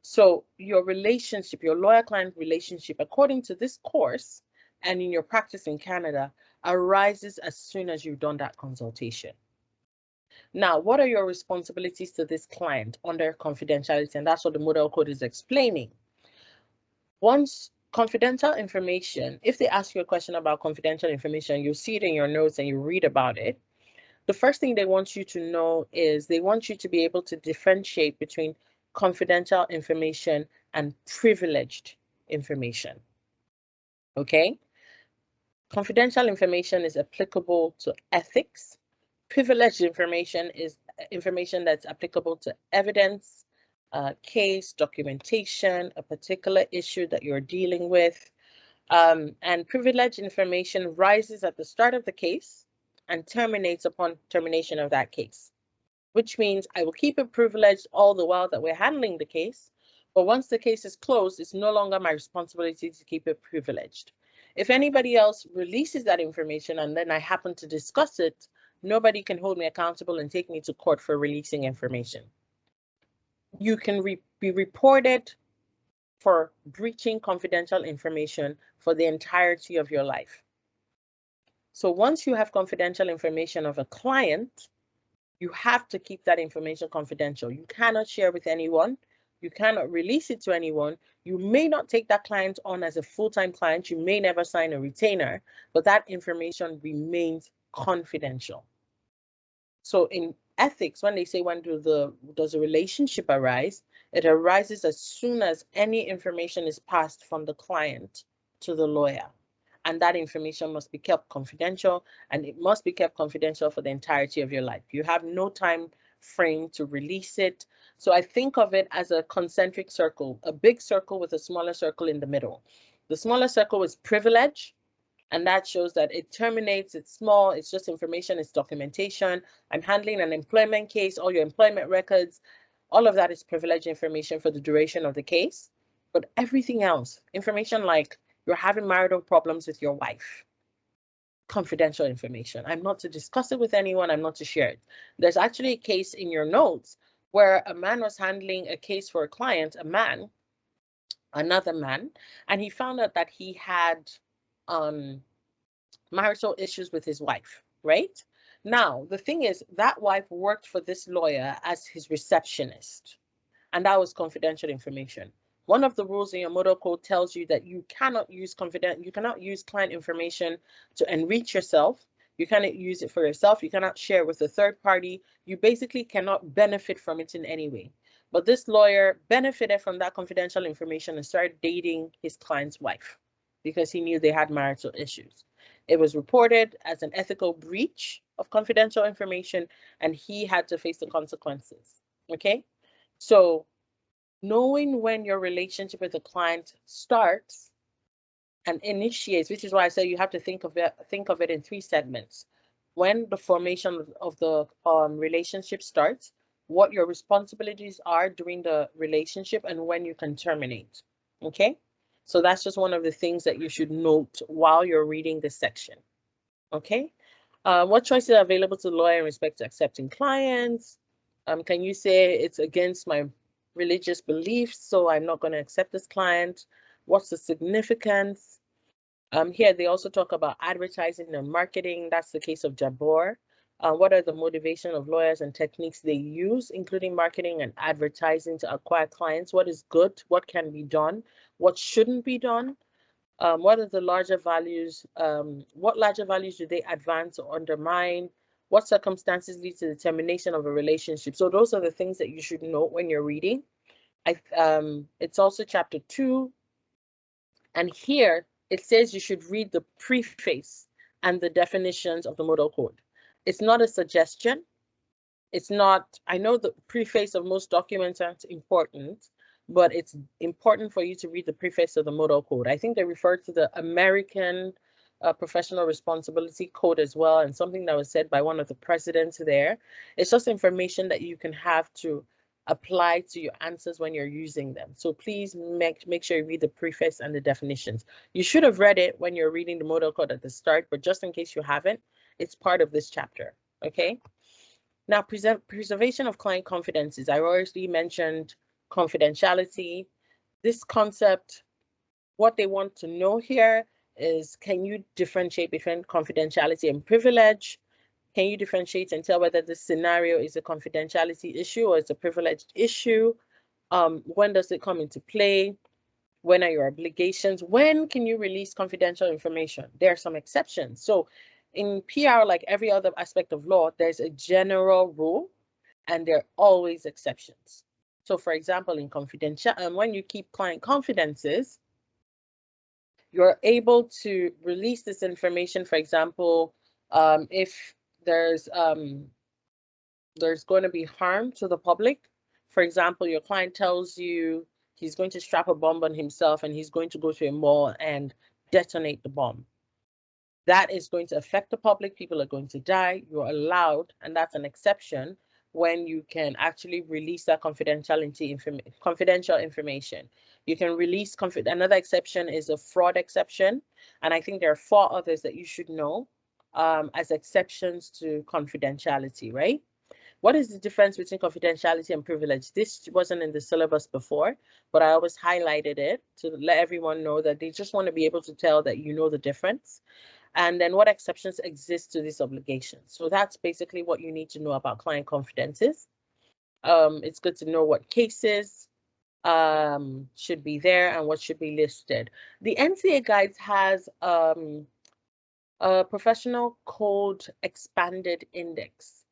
So your relationship, your lawyer-client relationship, according to this course and in your practice in Canada, arises as soon as you've done that consultation. Now, what are your responsibilities to this client under confidentiality? And that's what the model code is explaining. Once confidential information, if they ask you a question about confidential information, you'll see it in your notes and you read about it. The first thing they want you to know is they want you to be able to differentiate between confidential information and privileged information. Okay? Confidential information is applicable to ethics. Privileged information is information that's applicable to evidence, case, documentation, a particular issue that you're dealing with. And privileged information rises at the start of the case and terminates upon termination of that case. which means I will keep it privileged all the while that we're handling the case. But once the case is closed, it's no longer my responsibility to keep it privileged. If anybody else releases that information and then I happen to discuss it, nobody can hold me accountable and take me to court for releasing information. You can be reported for breaching confidential information for the entirety of your life. So once you have confidential information of a client, you have to keep that information confidential. You cannot share with anyone. You cannot release it to anyone. You may not take that client on as a full-time client. You may never sign a retainer, but that information remains confidential. So in ethics, when they say when does a relationship arise, it arises as soon as any information is passed from the client to the lawyer. And that information must be kept confidential, and it must be kept confidential for the entirety of your life. You have no time frame to release it. So I think of it as a concentric circle, a big circle with a smaller circle in the middle. The smaller circle is privilege, and that shows that it terminates, it's small, it's just information, it's documentation. I'm handling an employment case, all your employment records, all of that is privileged information for the duration of the case. But everything else, information like you're having marital problems with your wife, confidential information. I'm not to discuss it with anyone, I'm not to share it. There's actually a case in your notes where a man was handling a case for a client, another man, and he found out that he had marital issues with his wife, right? Now, the thing is, that wife worked for this lawyer as his receptionist, and that was confidential information. One of the rules in your model code tells you that you cannot use client information to enrich yourself. You cannot use it for yourself. You cannot share with a third party. You basically cannot benefit from it in any way. But this lawyer benefited from that confidential information and started dating his client's wife because he knew they had marital issues. It was reported as an ethical breach of confidential information, and he had to face the consequences. Okay? So knowing when your relationship with a client starts and initiates, which is why I say you have to think of it in three segments. When the formation of the relationship starts, what your responsibilities are during the relationship, and when you can terminate. Okay? So that's just one of the things that you should note while you're reading this section. Okay? What choices are available to the lawyer in respect to accepting clients? Can you say it's against my religious beliefs, so I'm not going to accept this client? What's the significance? Here they also talk about advertising and marketing. That's the case of Jabor. What are the motivation of lawyers and techniques they use, including marketing and advertising to acquire clients? What is good? What can be done? What shouldn't be done? What are the larger values? What larger values do they advance or undermine? What circumstances lead to the termination of a relationship? So those are the things that you should know when you're reading. It's also chapter 2. And here it says you should read the preface and the definitions of the model code. It's not a suggestion. It's not, I know the preface of most documents aren't important, but it's important for you to read the preface of the model code. I think they refer to the American Professional Responsibility Code as well, and something that was said by one of the presidents there. It's just information that you can have to apply to your answers when you're using them. So please make sure you read the preface and the definitions. You should have read it when you're reading the model code at the start, but just in case you haven't, it's part of this chapter, okay? Now, preservation of client confidences. I already mentioned confidentiality. This concept, what they want to know here is, can you differentiate between confidentiality and privilege? Can you differentiate and tell whether this scenario is a confidentiality issue or it's a privileged issue? When does it come into play? When are your obligations? When can you release confidential information? There are some exceptions. So in PR, like every other aspect of law, there's a general rule and there are always exceptions. So for example, in confidential, when you keep client confidences, you're able to release this information. For example, if there's going to be harm to the public. For example, your client tells you he's going to strap a bomb on himself and he's going to go to a mall and detonate the bomb. That is going to affect the public. People are going to die. You're allowed, and that's an exception, when you can actually release that confidential information. You can release another exception is a fraud exception, and I think there are 4 others that you should know as exceptions to confidentiality, right? What is the difference between confidentiality and privilege? This wasn't in the syllabus before, but I always highlighted it to let everyone know that they just want to be able to tell that you know the difference. And then what exceptions exist to these obligations. So that's basically what you need to know about client confidences. It's good to know what cases should be there and what should be listed. The NCA guides has a professional code expanded index.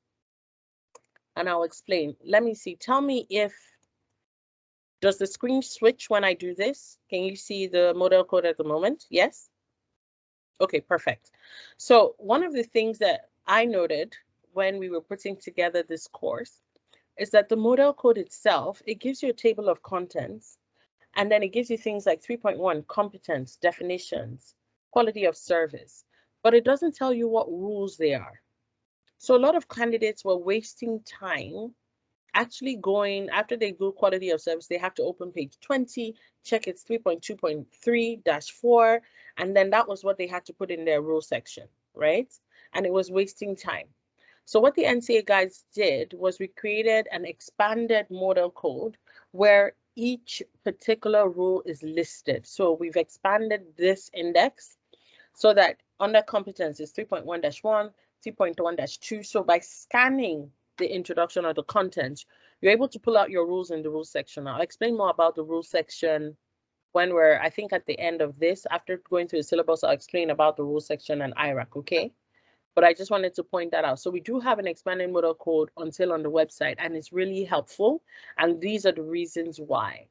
And I'll explain. Let me see. Tell me does the screen switch when I do this? Can you see the model code at the moment? Yes? Okay, perfect. So one of the things that I noted when we were putting together this course is that the model code itself, it gives you a table of contents, and then it gives you things like 3.1, competence, definitions, quality of service, but it doesn't tell you what rules they are. So a lot of candidates were wasting time actually going, after they do quality of service, they have to open page 20, check it's 3.2.3-4, and then that was what they had to put in their rule section, right? And it was wasting time. So what the NCA guides did was we created an expanded model code where each particular rule is listed. So we've expanded this index so that under competence is 3.1-1, 3.1-2. So by scanning the introduction or the content, you're able to pull out your rules in the rules section. I'll explain more about the rules section when we're, I think at the end of this, after going through the syllabus, I'll explain about the rules section and IRAC, okay? But I just wanted to point that out. So we do have an expanded model code until on the website, and it's really helpful. And these are the reasons why.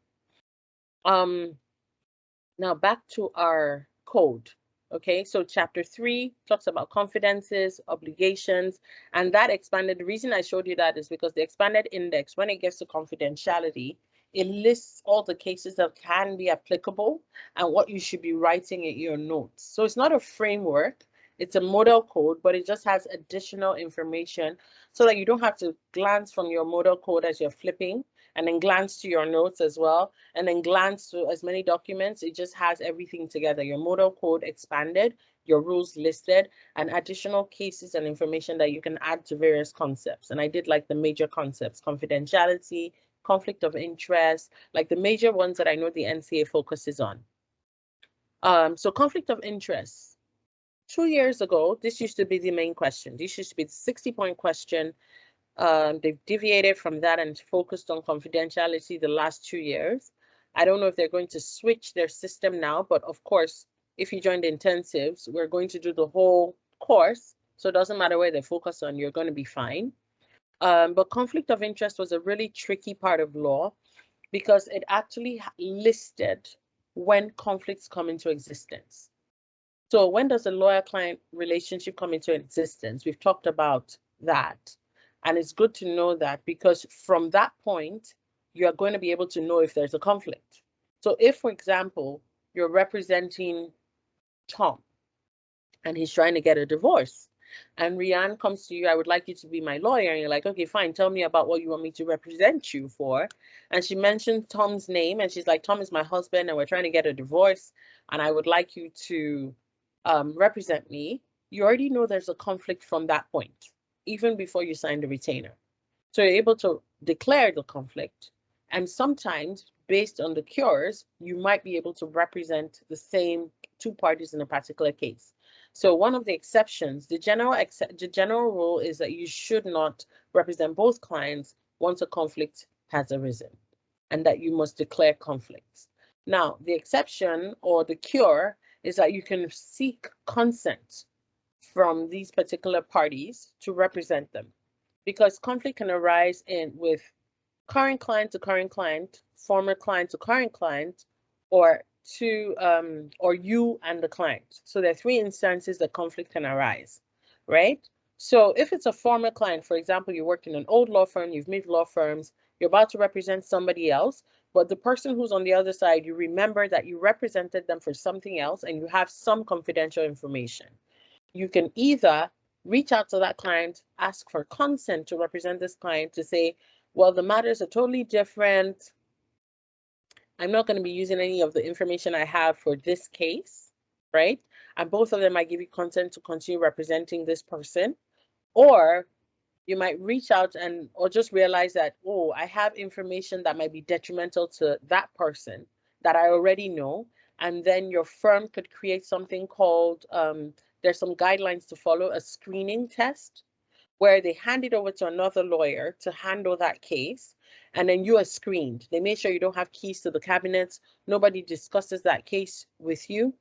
Now back to our code. Okay, so chapter 3 talks about confidences, obligations, and that expanded. The reason I showed you that is because the expanded index, when it gets to confidentiality, it lists all the cases that can be applicable and what you should be writing in your notes. So it's not a framework, it's a model code, but it just has additional information so that you don't have to glance from your model code as you're flipping and then glance to your notes as well, and then glance to as many documents. It just has everything together. Your model code expanded, your rules listed, and additional cases and information that you can add to various concepts. And I did like the major concepts, confidentiality, conflict of interest, like the major ones that I know the NCA focuses on. So conflict of interest. 2 years ago, this used to be the main question. This used to be the 60-point question. They've deviated from that and focused on confidentiality the last 2 years. I don't know if they're going to switch their system now, but of course, if you join the intensives, we're going to do the whole course. So it doesn't matter where they focus on, you're going to be fine. But conflict of interest was a really tricky part of law because it actually listed when conflicts come into existence. So when does a lawyer-client relationship come into existence? We've talked about that. And it's good to know that because from that point, you're going to be able to know if there's a conflict. So if, for example, you're representing Tom and he's trying to get a divorce, and Rianne comes to you, I would like you to be my lawyer. And you're like, okay, fine, tell me about what you want me to represent you for. And she mentioned Tom's name and she's like, Tom is my husband and we're trying to get a divorce. And I would like you to represent me. You already know there's a conflict from that point, even before you sign the retainer. So you're able to declare the conflict. And sometimes, based on the cures, you might be able to represent the same 2 parties in a particular case. So one of the exceptions, the general rule is that you should not represent both clients once a conflict has arisen, and that you must declare conflicts. Now, the exception or the cure is that you can seek consent from these particular parties to represent them, because conflict can arise with current client to current client, former client to current client, or you and the client. So there are 3 instances that conflict can arise, right? So if it's a former client, for example, you worked in an old law firm, you've moved law firms, you're about to represent somebody else, but the person who's on the other side, you remember that you represented them for something else and you have some confidential information. You can either reach out to that client, ask for consent to represent this client to say, well, the matters are totally different. I'm not going to be using any of the information I have for this case, right? And both of them might give you consent to continue representing this person. Or you might reach out and or just realize that, oh, I have information that might be detrimental to that person that I already know. And then your firm could create something called, there's some guidelines to follow, a screening test, where they hand it over to another lawyer to handle that case. And then you are screened. They make sure you don't have keys to the cabinets. Nobody discusses that case with you.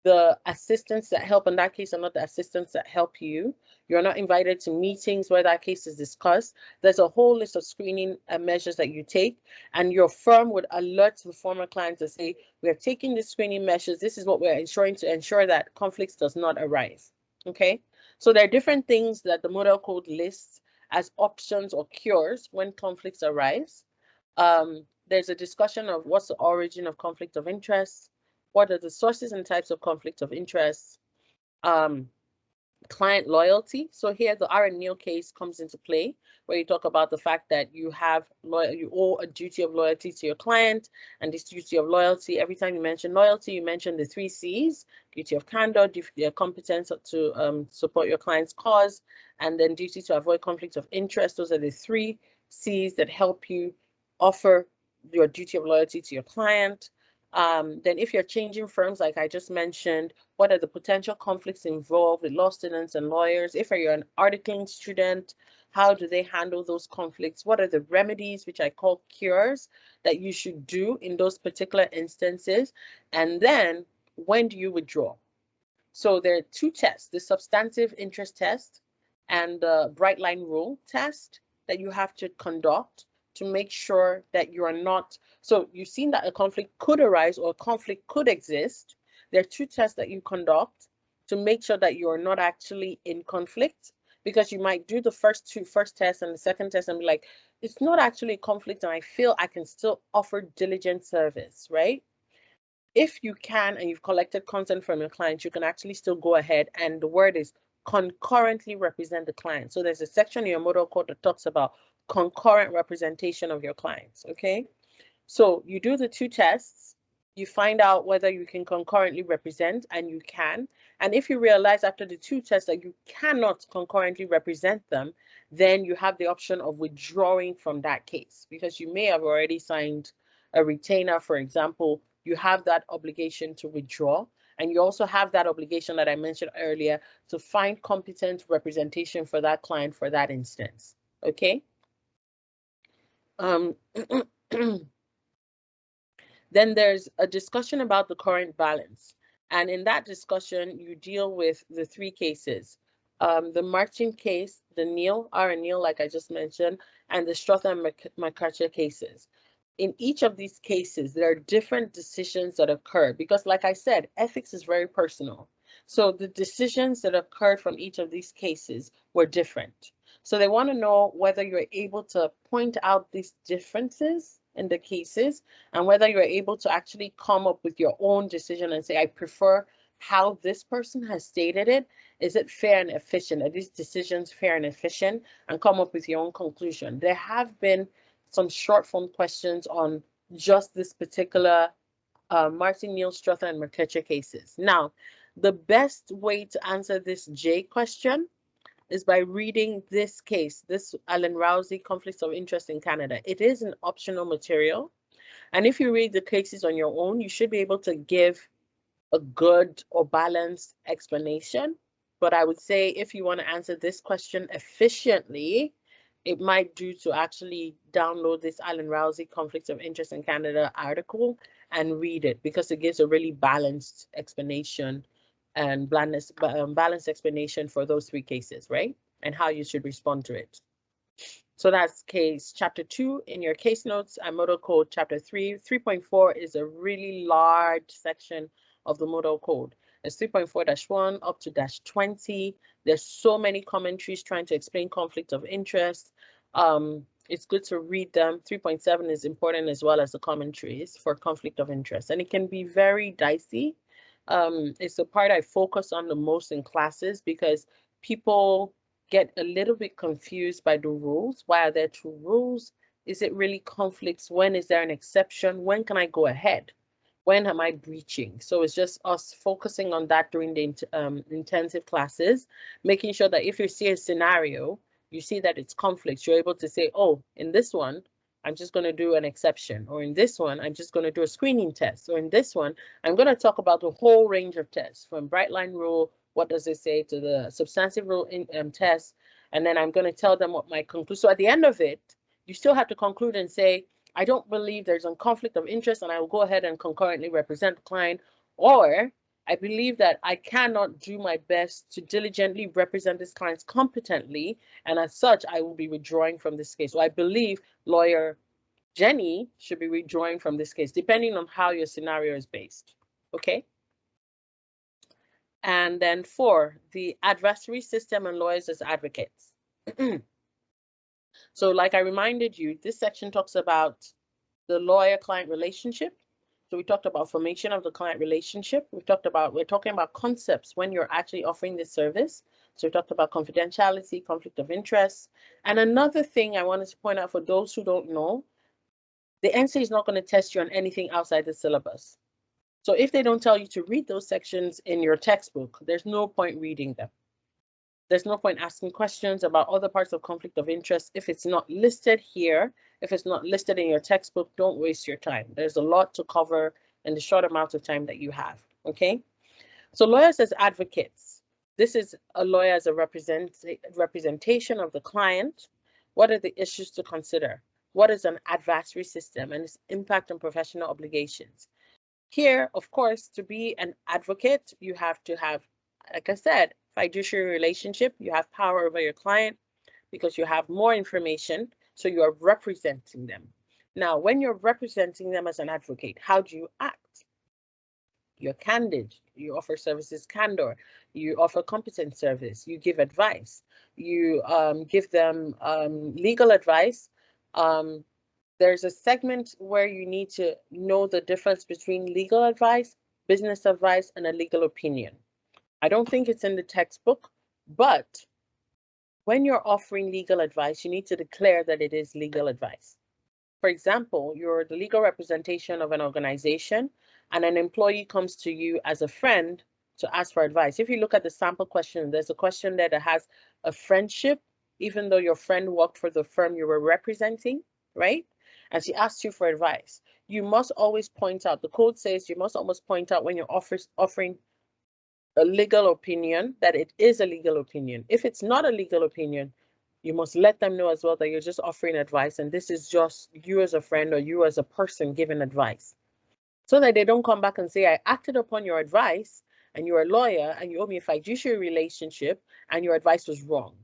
The assistants that help in that case are not the assistants that help you. You're not invited to meetings where that case is discussed. There's a whole list of screening measures that you take, and your firm would alert the former client to say, we are taking the screening measures. This is what we're ensuring to ensure that conflicts does not arise. Okay, so there are different things that the model code lists as options or cures when conflicts arise. There's a discussion of what's the origin of conflict of interest, what are the sources and types of conflict of interest, client loyalty. So here the R and Neil case comes into play, where you talk about the fact that you owe a duty of loyalty to your client, and this duty of loyalty, every time you mention loyalty, you mention the 3 C's: duty of candor, competence to support your client's cause, and then duty to avoid conflict of interest. Those are the 3 C's that help you offer your duty of loyalty to your client. Then if you're changing firms, like I just mentioned, what are the potential conflicts involved with law students and lawyers? If you're an articling student, how do they handle those conflicts? What are the remedies, which I call cures, that you should do in those particular instances? And then when do you withdraw? So there are 2 tests, the substantive interest test and the bright line rule test, that you have to conduct to make sure that you are not. So you've seen that a conflict could arise or a conflict could exist. There are 2 tests that you conduct to make sure that you are not actually in conflict, because you might do the first tests and the second test and be like, it's not actually a conflict and I feel I can still offer diligent service, right? If you can and you've collected consent from your client, you can actually still go ahead, and the word is concurrently represent the client. So there's a section in your model code that talks about concurrent representation of your clients, okay? So you do the 2 tests, you find out whether you can concurrently represent, and you can. And if you realize after the 2 tests that you cannot concurrently represent them, then you have the option of withdrawing from that case, because you may have already signed a retainer, for example. You have that obligation to withdraw. And you also have that obligation that I mentioned earlier to find competent representation for that client for that instance, okay? Then there's a discussion about the current balance. And in that discussion, you deal with the 3 cases. The Martin case, the Neil, R and Neil, like I just mentioned, and the Strother and McCarthy cases. In each of these cases, there are different decisions that occur because, like I said, ethics is very personal. So the decisions that occurred from each of these cases were different. So they want to know whether you're able to point out these differences in the cases, and whether you're able to actually come up with your own decision and say, I prefer how this person has stated it. Is it fair and efficient? Are these decisions fair and efficient? And come up with your own conclusion. There have been some short form questions on just this particular Martin, Neil, Strother, and McKetcher cases. Now, the best way to answer this J question is by reading this case, this Alan Rousey Conflicts of Interest in Canada. It is an optional material. And if you read the cases on your own, you should be able to give a good or balanced explanation. But I would say if you want to answer this question efficiently, it might do to actually download this Alan Rousey Conflicts of Interest in Canada article and read it, because it gives a really balanced explanation and balanced explanation for those 3 cases, right? And how you should respond to it. So that's case chapter 2 in your case notes, and model code chapter 3. 3.4 is a really large section of the model code. It's 3.4-1 up to -20. There's so many commentaries trying to explain conflict of interest. It's good to read them. 3.7 is important as well as the commentaries for conflict of interest, and it can be very dicey. It's the part I focus on the most in classes because people get a little bit confused by the rules. Why are there two rules? Is it really conflicts? When is there an exception? When can I go ahead? When am I breaching? So it's just us focusing on that during the intensive classes, making sure that if you see a scenario, you see that it's conflicts, you're able to say, oh, in this one, I'm just going to do an exception, or in this one, I'm just going to do a screening test, or in this one, I'm going to talk about the whole range of tests from bright line rule, what does it say, to the substantive rule in test, and then I'm going to tell them what my conclusion. So at the end of it, you still have to conclude and say, I don't believe there's a conflict of interest and I will go ahead and concurrently represent the client, or I believe that I cannot do my best to diligently represent this client competently, and as such, I will be withdrawing from this case. So I believe lawyer Jenny should be withdrawing from this case, depending on how your scenario is based. Okay. And then 4, the adversary system and lawyers as advocates. So like I reminded you, this section talks about the lawyer-client relationship. So we talked about formation of the client relationship. We're talking about concepts when you're actually offering this service. So we talked about confidentiality, conflict of interest. And another thing I wanted to point out for those who don't know, the NCA is not going to test you on anything outside the syllabus. So if they don't tell you to read those sections in your textbook, there's no point reading them. There's no point asking questions about other parts of conflict of interest. If it's not listed here, if it's not listed in your textbook, don't waste your time. There's a lot to cover in the short amount of time that you have, okay? So lawyers as advocates. This is a lawyer as a representation of the client. What are the issues to consider? What is an adversary system and its impact on professional obligations? Here, of course, to be an advocate, you have to have, like I said, fiduciary relationship. You have power over your client because you have more information, so you are representing them. Now, when you're representing them as an advocate, how do you act? You're candid. You offer services candor. You offer competent service. You give advice. You give them legal advice. There's a segment where you need to know the difference between legal advice, business advice, and a legal opinion. I don't think it's in the textbook, but when you're offering legal advice, you need to declare that it is legal advice. For example, you're the legal representation of an organization and an employee comes to you as a friend to ask for advice. If you look at the sample question, there's a question there that has a friendship, even though your friend worked for the firm you were representing, right? And she asked you for advice. You must always point out, the code says you must always point out when you're offering a legal opinion that it is a legal opinion. If it's not a legal opinion, you must let them know as well that you're just offering advice and this is just you as a friend or you as a person giving advice. So that they don't come back and say, I acted upon your advice and you're a lawyer and you owe me a fiduciary relationship and your advice was wrong,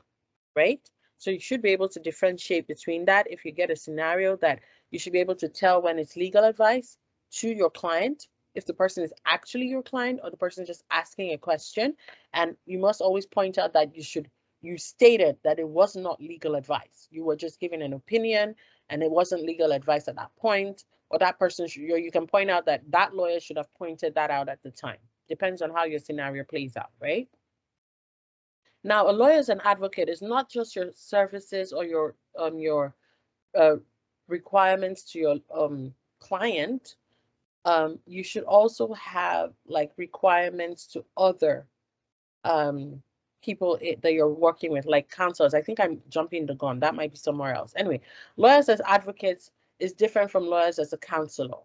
right? So you should be able to differentiate between that. If you get a scenario that you should be able to tell when it's legal advice to your client, if the person is actually your client or the person just asking a question. And you must always point out that you stated that it was not legal advice. You were just giving an opinion and it wasn't legal advice at that point. Or that person, you can point out that that lawyer should have pointed that out at the time. Depends on how your scenario plays out, right? Now, a lawyer as an advocate is not just your services or your uh, requirements to your client. You should also have like requirements to other people that you're working with, like counselors. I think I'm jumping the gun. That might be somewhere else. Anyway, lawyers as advocates is different from lawyers as a counselor.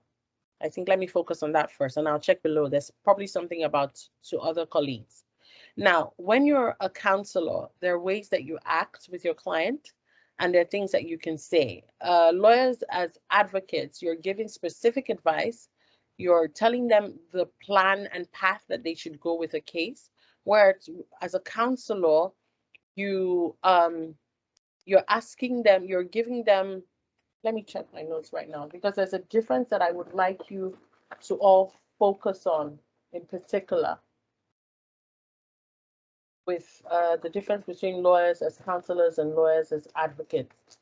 I think let me focus on that first, and I'll check below. There's probably something about to other colleagues. Now, when you're a counselor, there are ways that you act with your client, and there are things that you can say. Lawyers as advocates, you're giving specific advice. You're telling them the plan and path that they should go with a case. Where as a counselor, you're asking them, you're giving them. Let me check my notes right now because there's a difference that I would like you to all focus on in particular with the difference between lawyers as counselors and lawyers as advocates.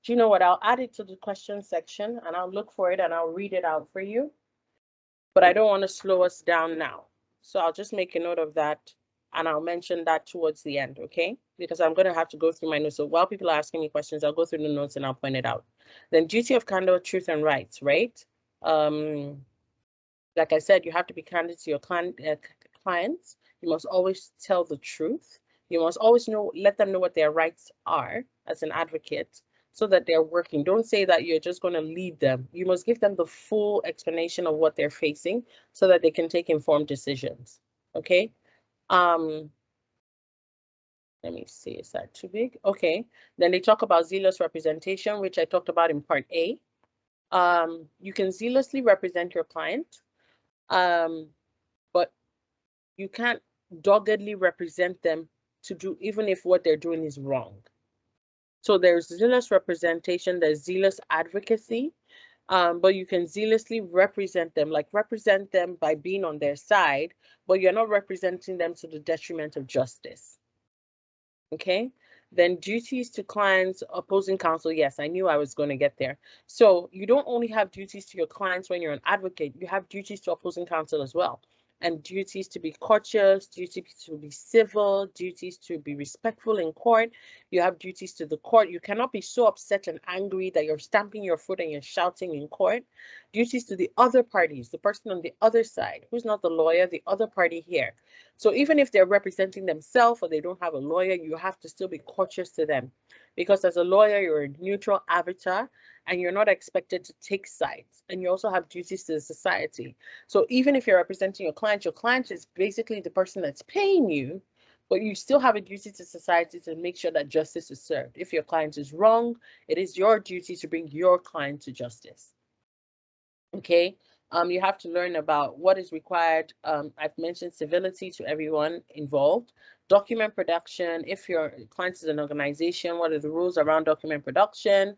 Do you know what? I'll add it to the question section and I'll look for it and I'll read it out for you. But I don't want to slow us down now. So I'll just make a note of that and I'll mention that towards the end, okay? Because I'm going to have to go through my notes. So while people are asking me questions, I'll go through the notes and I'll point it out. Then duty of candor, truth and rights, right? Like I said, you have to be candid to your clients. You must always tell the truth. You must always let them know what their rights are as an advocate so that they're working. Don't say that you're just going to lead them. You must give them the full explanation of what they're facing so that they can take informed decisions. Okay. Let me see, is that too big? Okay. Then they talk about zealous representation, which I talked about in part A. You can zealously represent your client. But you can't doggedly represent them to do, even if what they're doing is wrong. So there's zealous representation, there's zealous advocacy, but you can zealously represent them, like represent them by being on their side, but you're not representing them to the detriment of justice. Okay. Then duties to clients, opposing counsel. Yes, I knew I was going to get there. So you don't only have duties to your clients when you're an advocate, you have duties to opposing counsel as well. And duties to be courteous, duties to be civil, duties to be respectful in court. You have duties to the court. You cannot be so upset and angry that you're stamping your foot and you're shouting in court. Duties to the other parties, the person on the other side, who's not the lawyer, the other party here. So even if they're representing themselves or they don't have a lawyer, you have to still be courteous to them. Because as a lawyer, you're a neutral arbiter and you're not expected to take sides. And you also have duties to the society. So even if you're representing your client is basically the person that's paying you, but you still have a duty to society to make sure that justice is served. If your client is wrong, it is your duty to bring your client to justice. Okay. You have to learn about what is required. I've mentioned civility to everyone involved. Document production. If your client is an organization, what are the rules around document production?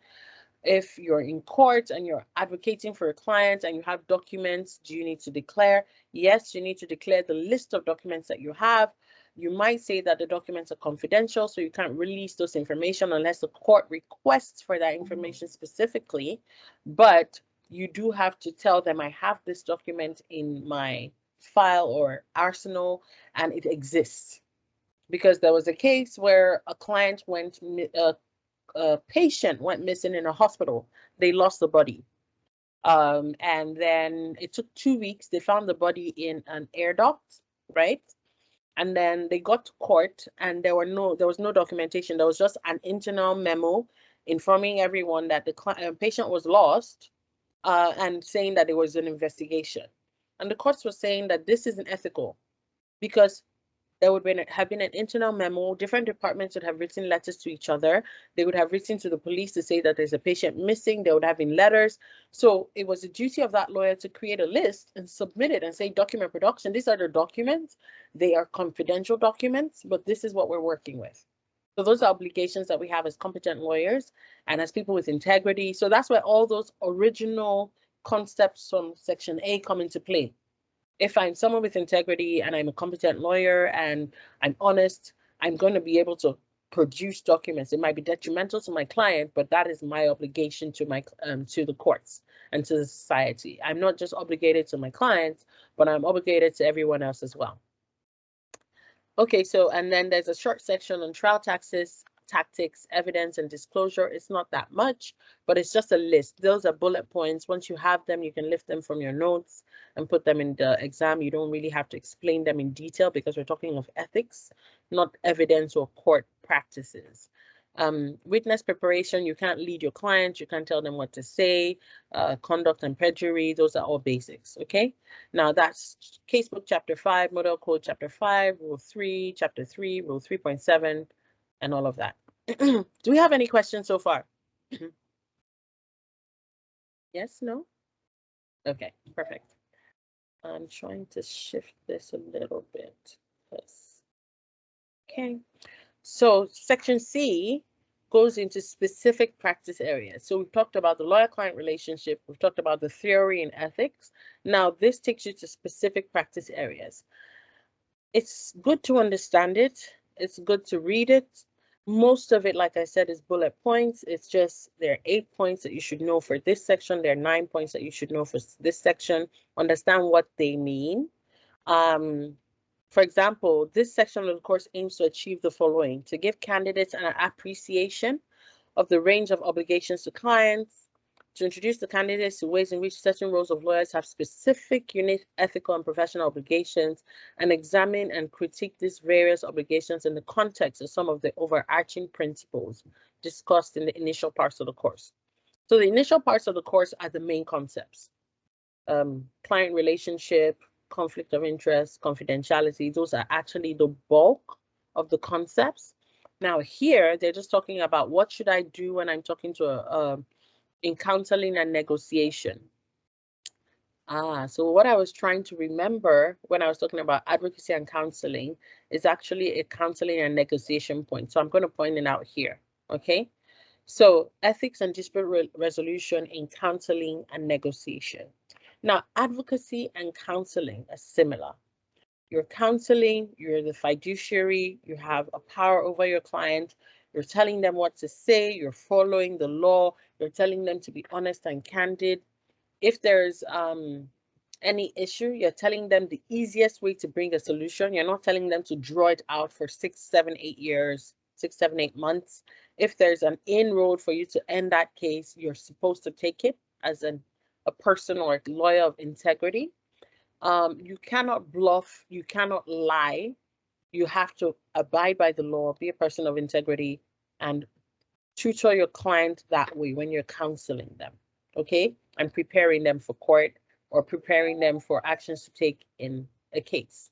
If you're in court and you're advocating for a client and you have documents, do you need to declare? Yes, you need to declare the list of documents that you have. You might say that the documents are confidential, so you can't release those information unless the court requests for that information specifically. But you do have to tell them, I have this document in my file or arsenal and it exists. Because there was a case where a client went, a patient went missing in a hospital. They lost the body. And then it took 2 weeks. They found the body in an air duct, right? And then they got to court and there was no documentation. There was just an internal memo informing everyone that the patient was lost and saying that there was an investigation. And the courts were saying that this isn't ethical because there would have been an internal memo. Different departments would have written letters to each other. They would have written to the police to say that there's a patient missing. They would have been letters. So it was the duty of that lawyer to create a list and submit it and say document production. These are the documents. They are confidential documents, but this is what we're working with. So those are obligations that we have as competent lawyers and as people with integrity. So that's where all those original concepts from Section A come into play. If I'm someone with integrity and I'm a competent lawyer and I'm honest, I'm going to be able to produce documents. It might be detrimental to my client, but that is my obligation to to the courts and to the society. I'm not just obligated to my clients, but I'm obligated to everyone else as well. Okay, so and then there's a short section on trial tactics, evidence, and disclosure. It's not that much, but it's just a list. Those are bullet points. Once you have them, you can lift them from your notes and put them in the exam. You don't really have to explain them in detail because we're talking of ethics, not evidence or court practices. Witness preparation, you can't lead your clients, you can't tell them what to say, conduct and perjury, those are all basics, okay? Now that's Casebook Chapter 5, Model Code Chapter 5, Rule 3, Chapter 3, Rule 3.7, and all of that. Do we have any questions so far? Yes, no? Okay, perfect. I'm trying to shift this a little bit. Yes. Okay, so Section C goes into specific practice areas. So we've talked about the lawyer-client relationship. We've talked about the theory and ethics. Now this takes you to specific practice areas. It's good to understand it. It's good to read it. Most of it, like I said, is bullet points. It's just there are 8 points that you should know for this section. There are 9 points that you should know for this section. Understand what they mean. For example, this section of the course aims to achieve the following: to give candidates an appreciation of the range of obligations to clients, to introduce the candidates to ways in which certain roles of lawyers have specific, unique ethical and professional obligations, and examine and critique these various obligations in the context of some of the overarching principles discussed in the initial parts of the course. So the initial parts of the course are the main concepts. Client relationship, conflict of interest, confidentiality, those are actually the bulk of the concepts. Now here, they're just talking about what should I do when I'm talking to in counseling and negotiation. So what I was trying to remember when I was talking about advocacy and counseling is actually a counseling and negotiation point. So I'm going to point it out here, okay? So ethics and dispute resolution in counseling and negotiation. Now, advocacy and counseling are similar. You're counseling, you're the fiduciary, you have a power over your client, you're telling them what to say, you're following the law, you're telling them to be honest and candid. If there's any issue, you're telling them the easiest way to bring a solution. You're not telling them to draw it out for 6, 7, 8 years, 6, 7, 8 months. If there's an inroad for you to end that case, you're supposed to take it as a person or a lawyer of integrity. You cannot bluff, you cannot lie. You have to abide by the law, be a person of integrity, and tutor your client that way when you're counseling them, okay? And preparing them for court or preparing them for actions to take in a case.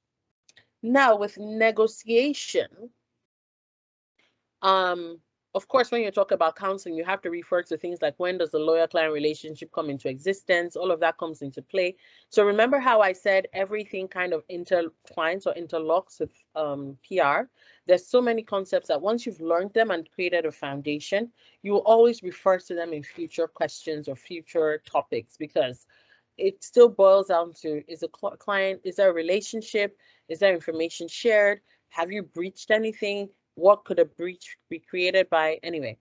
Now, with negotiation, of course, when you talk about counseling, you have to refer to things like when does the lawyer-client relationship come into existence? All of that comes into play. So remember how I said everything kind of intertwines or interlocks with PR? There's so many concepts that once you've learned them and created a foundation, you will always refer to them in future questions or future topics, because it still boils down to, is a client, is there a relationship? Is there information shared? Have you breached anything? What could a breach be created by? Anyway,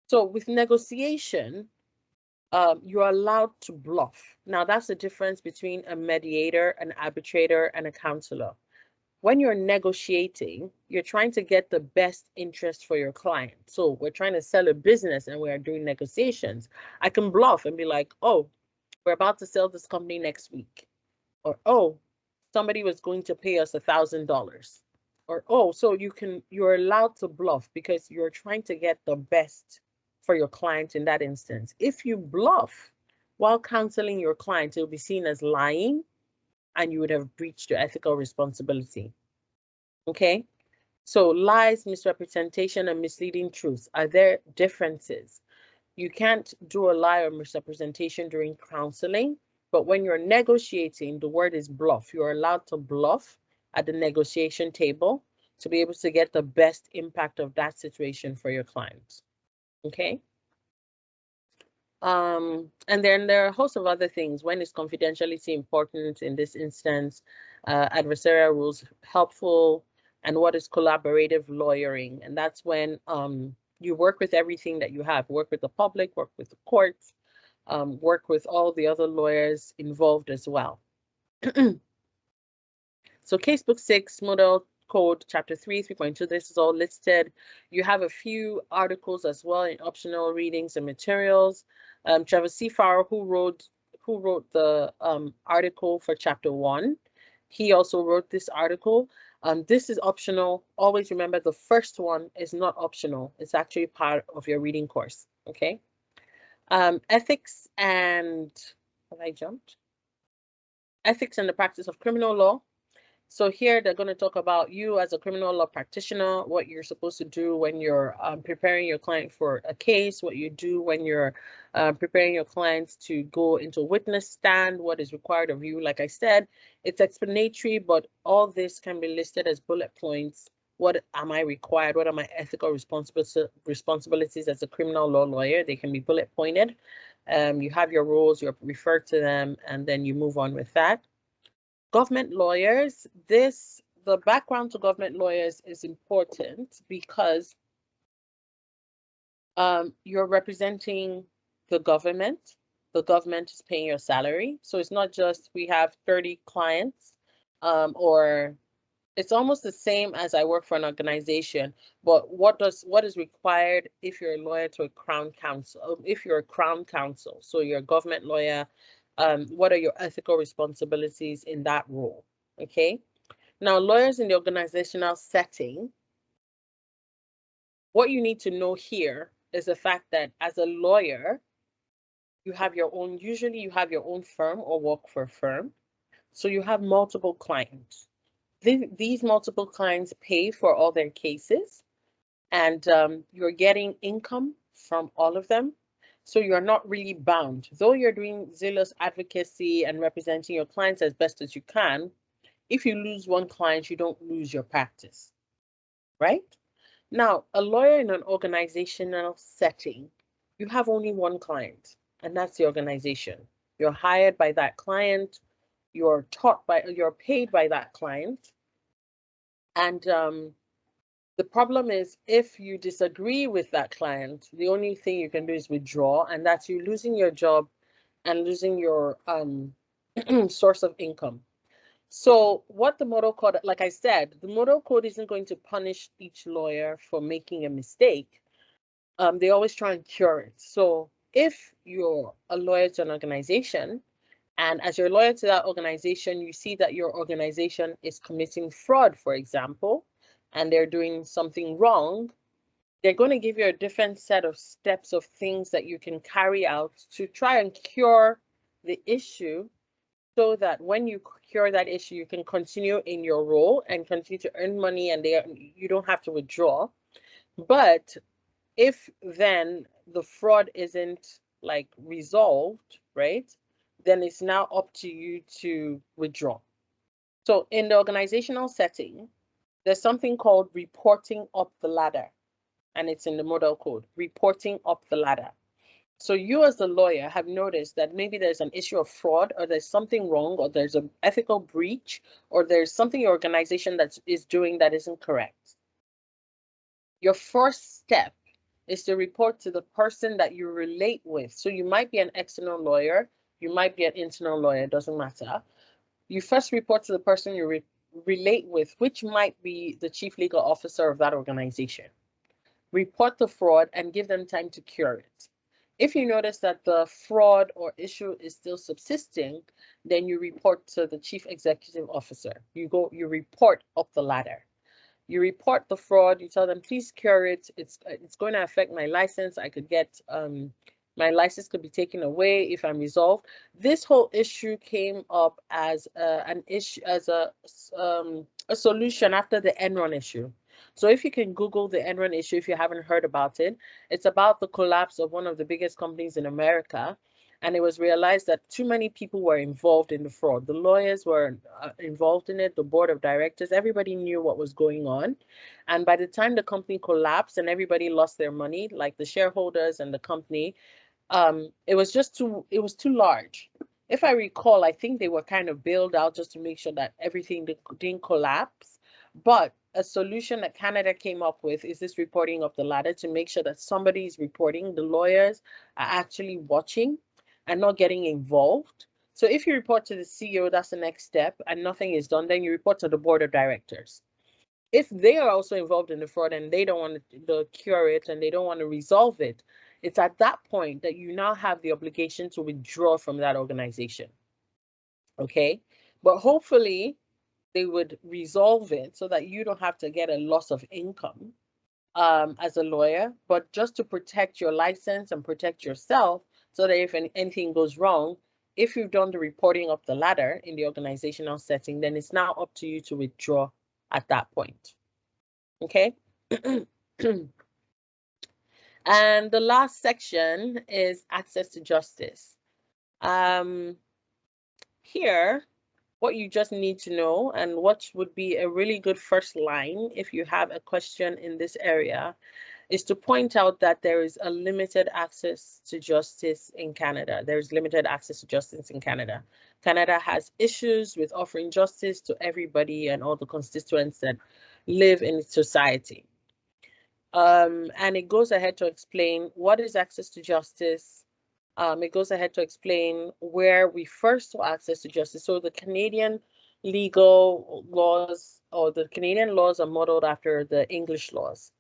so with negotiation, you're allowed to bluff. Now, that's the difference between a mediator, an arbitrator, and a counselor. When you're negotiating, you're trying to get the best interest for your client. So we're trying to sell a business and we're doing negotiations. I can bluff and be like, oh, we're about to sell this company next week. Or, oh, somebody was going to pay us $1,000. Or, oh, so you're allowed to bluff because you're trying to get the best for your client in that instance. If you bluff while counseling your client, it'll be seen as lying and you would have breached your ethical responsibility. Okay? So lies, misrepresentation, and misleading truths, are there differences? You can't do a lie or misrepresentation during counseling, but when you're negotiating, the word is bluff. You're allowed to bluff at the negotiation table to be able to get the best impact of that situation for your client. Okay? And then there are a host of other things. When is confidentiality important in this instance? Adversarial rules helpful? And what is collaborative lawyering? And that's when you work with everything that you have. Work with the public, work with the courts, work with all the other lawyers involved as well. So Casebook 6, Model Code, Chapter 3, 3.2, this is all listed. You have a few articles as well in optional readings and materials. Trevor C. Farrar, who wrote the article for Chapter 1, he also wrote this article. This is optional. Always remember the first one is not optional. It's actually part of your reading course, okay? Ethics and, have I jumped? Ethics and the practice of criminal law. So here they're going to talk about you as a criminal law practitioner, what you're supposed to do when you're preparing your client for a case, what you do when you're preparing your clients to go into a witness stand, what is required of you. Like I said, it's explanatory, but all this can be listed as bullet points. What am I required? What are my ethical responsibilities as a criminal law lawyer? They can be bullet pointed. You have your rules, you refer to them, and then you move on with that. Government lawyers, the background to government lawyers is important because You're representing the government. The government is paying your salary. So it's not just we have 30 clients, or it's almost the same as I work for an organization, but what is required if you're a lawyer to a crown counsel, if you're a crown counsel, so you're a government lawyer, what are your ethical responsibilities in that role? Okay. Now, lawyers in the organizational setting, what you need to know here is the fact that as a lawyer, you have your own, usually you have your own firm or work for a firm. So you have multiple clients. These multiple clients pay for all their cases, and you're getting income from all of them. So you're not really bound. Though you're doing zealous advocacy and representing your clients as best as you can, if you lose one client, you don't lose your practice, right? Now, a lawyer in an organizational setting, you have only one client, and that's the organization. You're hired by that client, you're paid by that client. And the problem is if you disagree with that client, the only thing you can do is withdraw, and that's you losing your job and losing your source of income. So what the model code, like I said, the model code isn't going to punish each lawyer for making a mistake. They always try and cure it. So if you're a lawyer to an organization, and as your lawyer to that organization, you see that your organization is committing fraud, for example, and they're doing something wrong, they're going to give you a different set of steps of things that you can carry out to try and cure the issue, so that when you cure that issue, you can continue in your role and continue to earn money, and you don't have to withdraw. But if then the fraud isn't like resolved, right, then it's now up to you to withdraw. So in the organizational setting, there's something called reporting up the ladder, and it's in the model code, reporting up the ladder. So you as the lawyer have noticed that maybe there's an issue of fraud, or there's something wrong, or there's an ethical breach, or there's something your organization that is doing that isn't correct. Your first step is to report to the person that you relate with. So you might be an external lawyer, you might be an internal lawyer, it doesn't matter. You first report to the person you relate with, which might be the chief legal officer of that organization. Report the fraud and give them time to cure it. If you notice that the fraud or issue is still subsisting, then you report to the chief executive officer. You report up the ladder. You report the fraud, you tell them, please cure it. It's going to affect my license. I could get, my license could be taken away if I'm resolved. This whole issue came up as an issue, as a solution after the Enron issue. So if you can Google the Enron issue, if you haven't heard about it, it's about the collapse of one of the biggest companies in America. And it was realized that too many people were involved in the fraud. The lawyers were involved in it, the board of directors, everybody knew what was going on. And by the time the company collapsed and everybody lost their money, like the shareholders and the company, it was too large. If I recall, I think they were kind of bailed out just to make sure that everything didn't collapse. But a solution that Canada came up with is this reporting up the ladder, to make sure that somebody is reporting, the lawyers are actually watching and not getting involved. So if you report to the CEO, that's the next step, and nothing is done, then you report to the board of directors. If they are also involved in the fraud and they don't want to cure it and they don't want to resolve it, it's at that point that you now have the obligation to withdraw from that organization. Okay? But hopefully they would resolve it so that you don't have to get a loss of income as a lawyer, but just to protect your license and protect yourself, so that if anything goes wrong, if you've done the reporting up the ladder in the organizational setting, then it's now up to you to withdraw at that point. Okay? And the last section is access to justice. Here, what you just need to know, and what would be a really good first line if you have a question in this area, is to point out that there is a limited access to justice in Canada. There's limited access to justice in Canada. Canada has issues with offering justice to everybody and all the constituents that live in its society. And it goes ahead to explain what is access to justice. It goes ahead to explain where we first saw access to justice. So the Canadian legal laws, or the Canadian laws, are modeled after the English laws.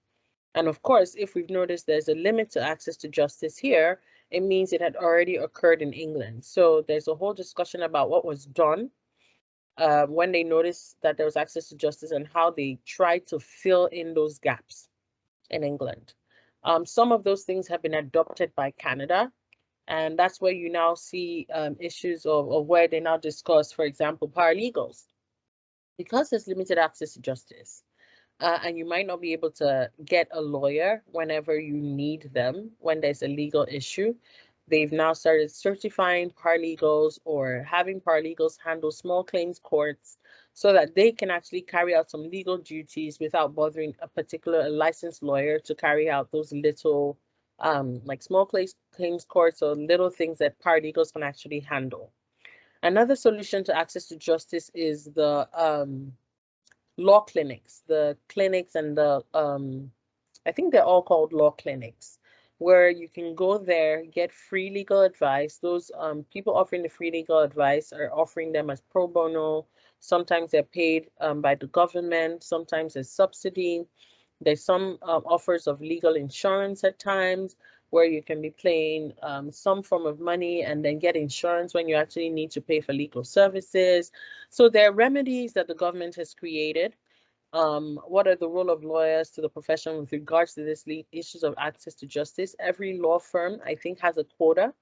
And of course, if we've noticed there's a limit to access to justice here, it means it had already occurred in England. So there's a whole discussion about what was done when they noticed that there was access to justice and how they tried to fill in those gaps in England. Some of those things have been adopted by Canada, and that's where you now see issues of where they now discuss, for example, paralegals. Because there's limited access to justice, and you might not be able to get a lawyer whenever you need them when there's a legal issue. They've now started certifying paralegals or having paralegals handle small claims courts so that they can actually carry out some legal duties without bothering a particular licensed lawyer to carry out those little like small claims courts or little things that paralegals can actually handle. Another solution to access to justice is the law clinics, the clinics and the I think they're all called law clinics, where you can go there, get free legal advice. Those people offering the free legal advice are offering them as pro bono. Sometimes they're paid by the government, sometimes as subsidy. There's some offers of legal insurance at times where you can be paying some form of money and then get insurance when you actually need to pay for legal services. So there are remedies that the government has created. What are the role of lawyers to the profession with regards to this issues of access to justice? Every law firm, I think, has a quota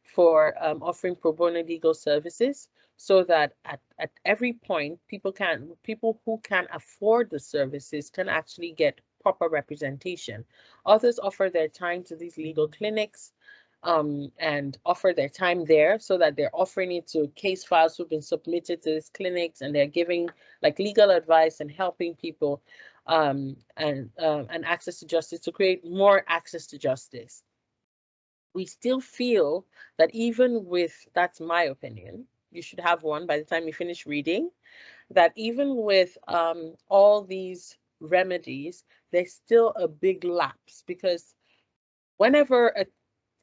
for offering pro bono legal services, so that at every point people who can afford the services can actually get proper representation. Others offer their time to these legal clinics and offer their time there, so that they're offering it to case files who've been submitted to these clinics, and they're giving like legal advice and helping people and access to justice, to create more access to justice. We still feel that even with, that's my opinion, you should have one by the time you finish reading, that even with all these remedies, there's still a big lapse, because whenever a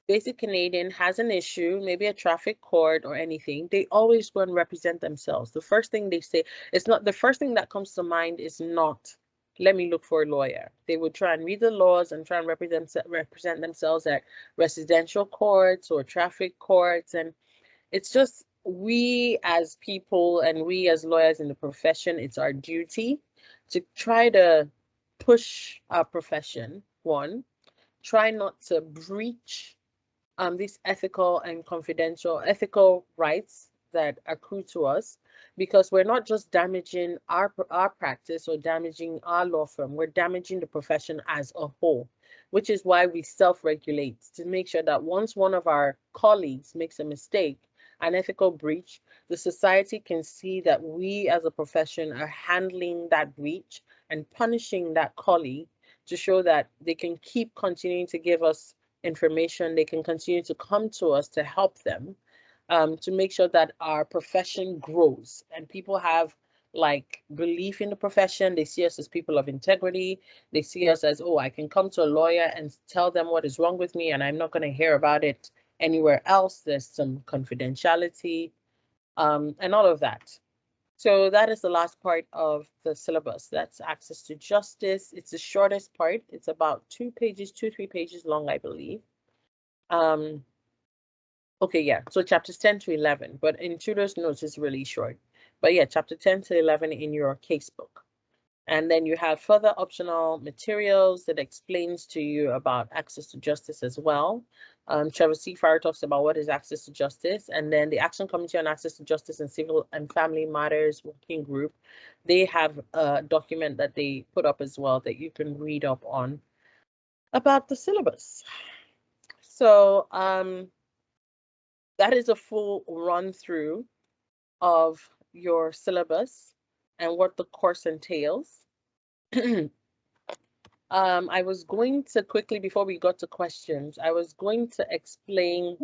basic Canadian has an issue, maybe a traffic court or anything, they always go and represent themselves. The first thing they say, it's not, the first thing that comes to mind is not, let me look for a lawyer. They would try and read the laws and try and represent themselves at residential courts or traffic courts. And it's just, we as people and we as lawyers in the profession, it's our duty to try to push our profession, one, try not to breach these ethical rights that accrue to us, because we're not just damaging our practice or damaging our law firm, we're damaging the profession as a whole, which is why we self-regulate to make sure that once one of our colleagues makes a mistake, an ethical breach, the society can see that we as a profession are handling that breach and punishing that colleague, to show that they can keep continuing to give us information, they can continue to come to us to help them, to make sure that our profession grows and people have like belief in the profession. They see us as people of integrity. They see us as, oh, I can come to a lawyer and tell them what is wrong with me and I'm not going to hear about it anywhere else. There's some confidentiality and all of that. So that is the last part of the syllabus. That's access to justice. It's the shortest part. It's about 3 pages long, I believe. Okay, yeah. So chapters 10 to 11, but in tutor's notes is really short. But yeah, chapter 10 to 11 in your casebook. And then you have further optional materials that explains to you about access to justice as well. Trevor Seafire talks about what is access to justice, and then the Action Committee on Access to Justice and Civil and Family Matters Working Group, they have a document that they put up as well that you can read up on about the syllabus. So that is a full run through of your syllabus and what the course entails. I was going to quickly, before we got to questions, I was going to explain.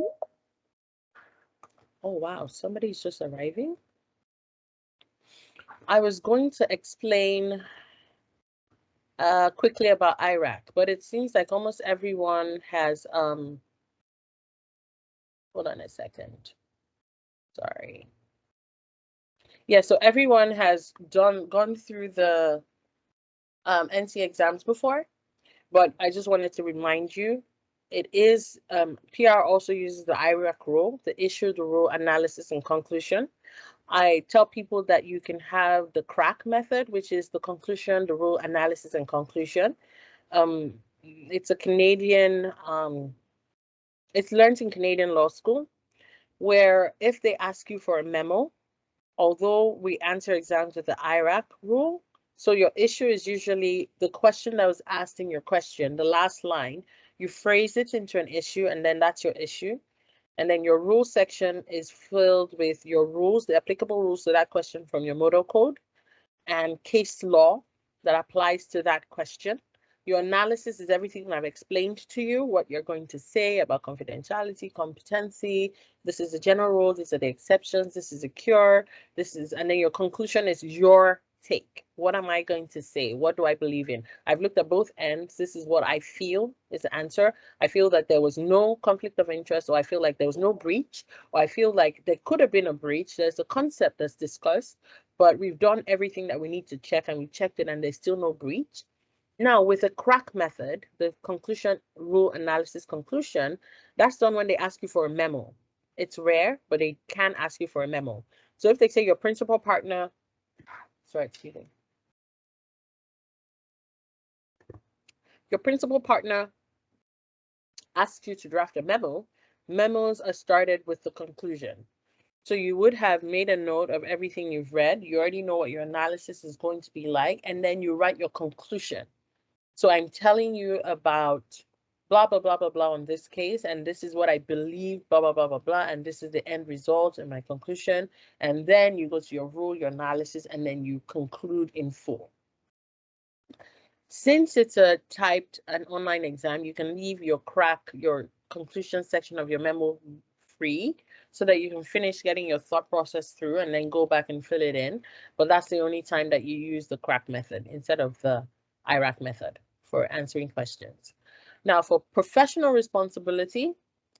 Oh, wow, somebody's just arriving. I was going to explain quickly about Iraq, but it seems like almost everyone has, hold on a second. Sorry. Yeah, so everyone has gone through the NC exams before, but I just wanted to remind you, it is, PR also uses the IRAC rule, the issue, the rule, analysis, and conclusion. I tell people that you can have the crack method, which is the conclusion, the rule, analysis, and conclusion. It's a Canadian, it's learned in Canadian law school, where if they ask you for a memo, although we answer exams with the IRAC rule, so your issue is usually the question that was asked in your question, the last line, you phrase it into an issue, and then that's your issue. And then your rule section is filled with your rules, the applicable rules to that question from your model code, and case law that applies to that question. Your analysis is everything I've explained to you, what you're going to say about confidentiality, competency. This is the general rule, these are the exceptions, this is a cure, and then your conclusion is your take. What am I going to say? What do I believe in? I've looked at both ends. This is what I feel is the answer. I feel that there was no conflict of interest, or I feel like there was no breach, or I feel like there could have been a breach. There's a concept that's discussed, but we've done everything that we need to check, and we checked it, and there's still no breach. Now, with the crack method, the conclusion, rule, analysis, conclusion, that's done when they ask you for a memo. It's rare, but they can ask you for a memo. So if they say your principal partner, sorry, excuse me, your principal partner asks you to draft a memo, memos are started with the conclusion. So you would have made a note of everything you've read. You already know what your analysis is going to be like, and then you write your conclusion. So I'm telling you about blah, blah, blah, blah, blah on this case, and this is what I believe, blah, blah, blah, blah, blah, and this is the end result and my conclusion. And then you go to your rule, your analysis, and then you conclude in full. Since it's a typed an online exam, you can leave your conclusion section of your memo free so that you can finish getting your thought process through and then go back and fill it in. But that's the only time that you use the crack method instead of the IRAC method for answering questions. Now, for professional responsibility,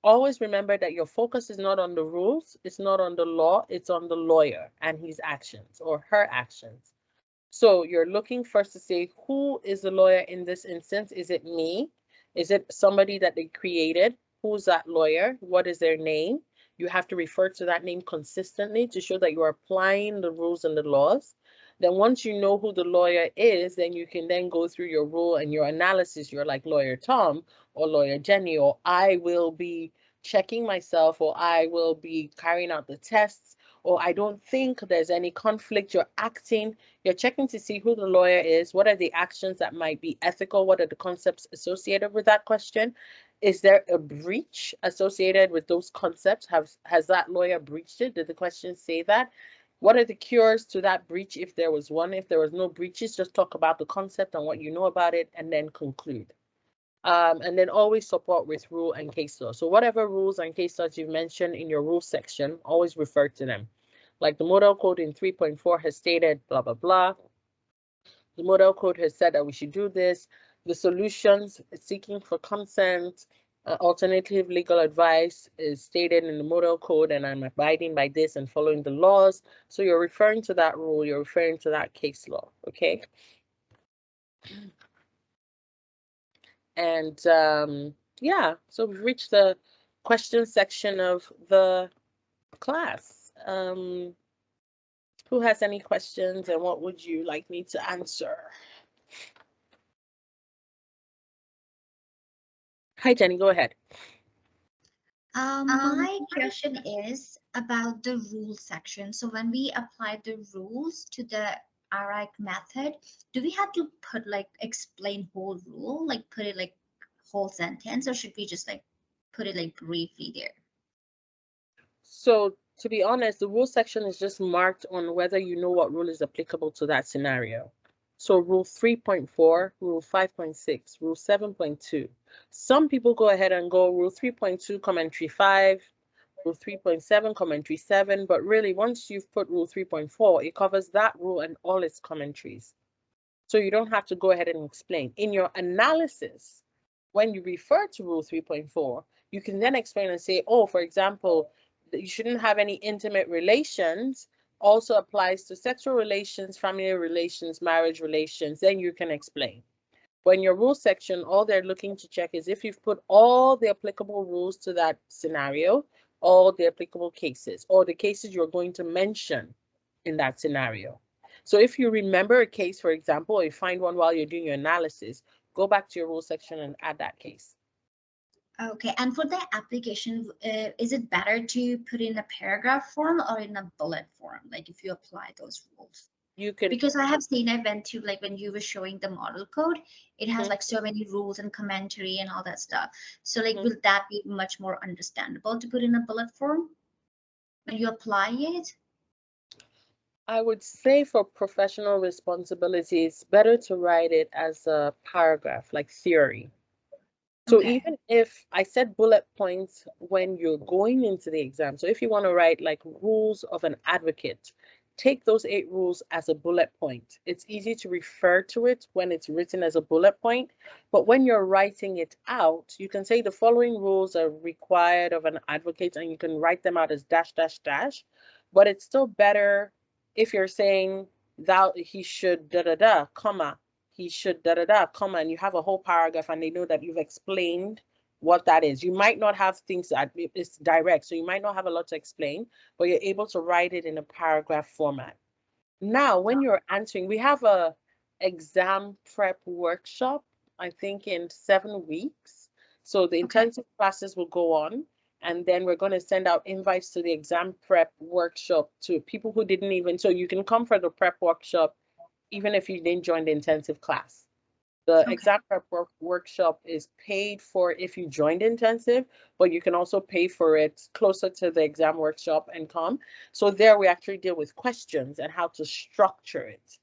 always remember that your focus is not on the rules, it's not on the law, it's on the lawyer and his actions or her actions. So you're looking first to say, who is the lawyer in this instance? Is it me? Is it somebody that they created? Who's that lawyer? What is their name? You have to refer to that name consistently to show that you are applying the rules and the laws. Then once you know who the lawyer is, then you can then go through your rule and your analysis. You're like lawyer Tom or lawyer Jenny, or I will be checking myself, or I will be carrying out the tests, or I don't think there's any conflict. You're checking to see who the lawyer is, what are the actions that might be ethical, what are the concepts associated with that question? Is there a breach associated with those concepts? Has that lawyer breached it? Did the question say that? What are the cures to that breach if there was one? If there was no breaches, just talk about the concept and what you know about it and then conclude. And then always support with rule and case law. So whatever rules and case laws you mentioned in your rule section, always refer to them. Like the model code in 3.4 has stated, blah, blah, blah. The model code has said that we should do this. The solutions, seeking for consent, alternative legal advice is stated in the model code, and I'm abiding by this and following the laws. So you're referring to that rule, you're referring to that case law, okay? And yeah, so we've reached the question section of the class. Who has any questions, and what would you like me to answer? Hi, Jenny, go ahead. My question is about the rule section. So when we apply the rules to the ARAC method, do we have to put like explain whole rule, like put it like whole sentence, or should we just like put it like briefly there? So to be honest, the rule section is just marked on whether you know what rule is applicable to that scenario. So rule 3.4, rule 5.6, rule 7.2. Some people go ahead and go rule 3.2, commentary 5, rule 3.7, commentary 7, but really once you've put rule 3.4, it covers that rule and all its commentaries. So you don't have to go ahead and explain. In your analysis, when you refer to Rule 3.4, you can then explain and say, oh, for example, that you shouldn't have any intimate relations also applies to sexual relations, family relations, marriage relations. Then you can explain. When your rule section, all they're looking to check is if you've put all the applicable rules to that scenario, all the applicable cases, or the cases you're going to mention in that scenario. So if you remember a case, for example, or you find one while you're doing your analysis, go back to your rule section and add that case. Okay, and for the application, is it better to put in a paragraph form or in a bullet form, like if you apply those rules? You can, Because I have seen, I went to like when you were showing the model code, it has Mhm. like so many rules and commentary and all that stuff. So like, Mhm. will that be much more understandable to put in a bullet form when you apply it? I would say for professional responsibility, it's better to write it as a paragraph, like theory. So Okay. even if I said bullet points when you're going into the exam, so if you want to write like rules of an advocate, take those 8 rules as a bullet point. It's easy to refer to it when it's written as a bullet point, but when you're writing it out, you can say the following rules are required of an advocate and you can write them out as dash, dash, dash, but it's still better if you're saying he should da da da, comma, he should da da da, comma, and you have a whole paragraph and they know that you've explained what that is. You might not have things that it's direct, so you might not have a lot to explain, but you're able to write it in a paragraph format. Now, when you're answering, we have a exam prep workshop, I think in 7 weeks. So the intensive classes will go on, and then we're going to send out invites to the exam prep workshop to people who didn't even, so you can come for the prep workshop even if you didn't join the intensive class. The exam prep workshop is paid for if you joined intensive, but you can also pay for it closer to the exam workshop and come. So there we actually deal with questions and how to structure it.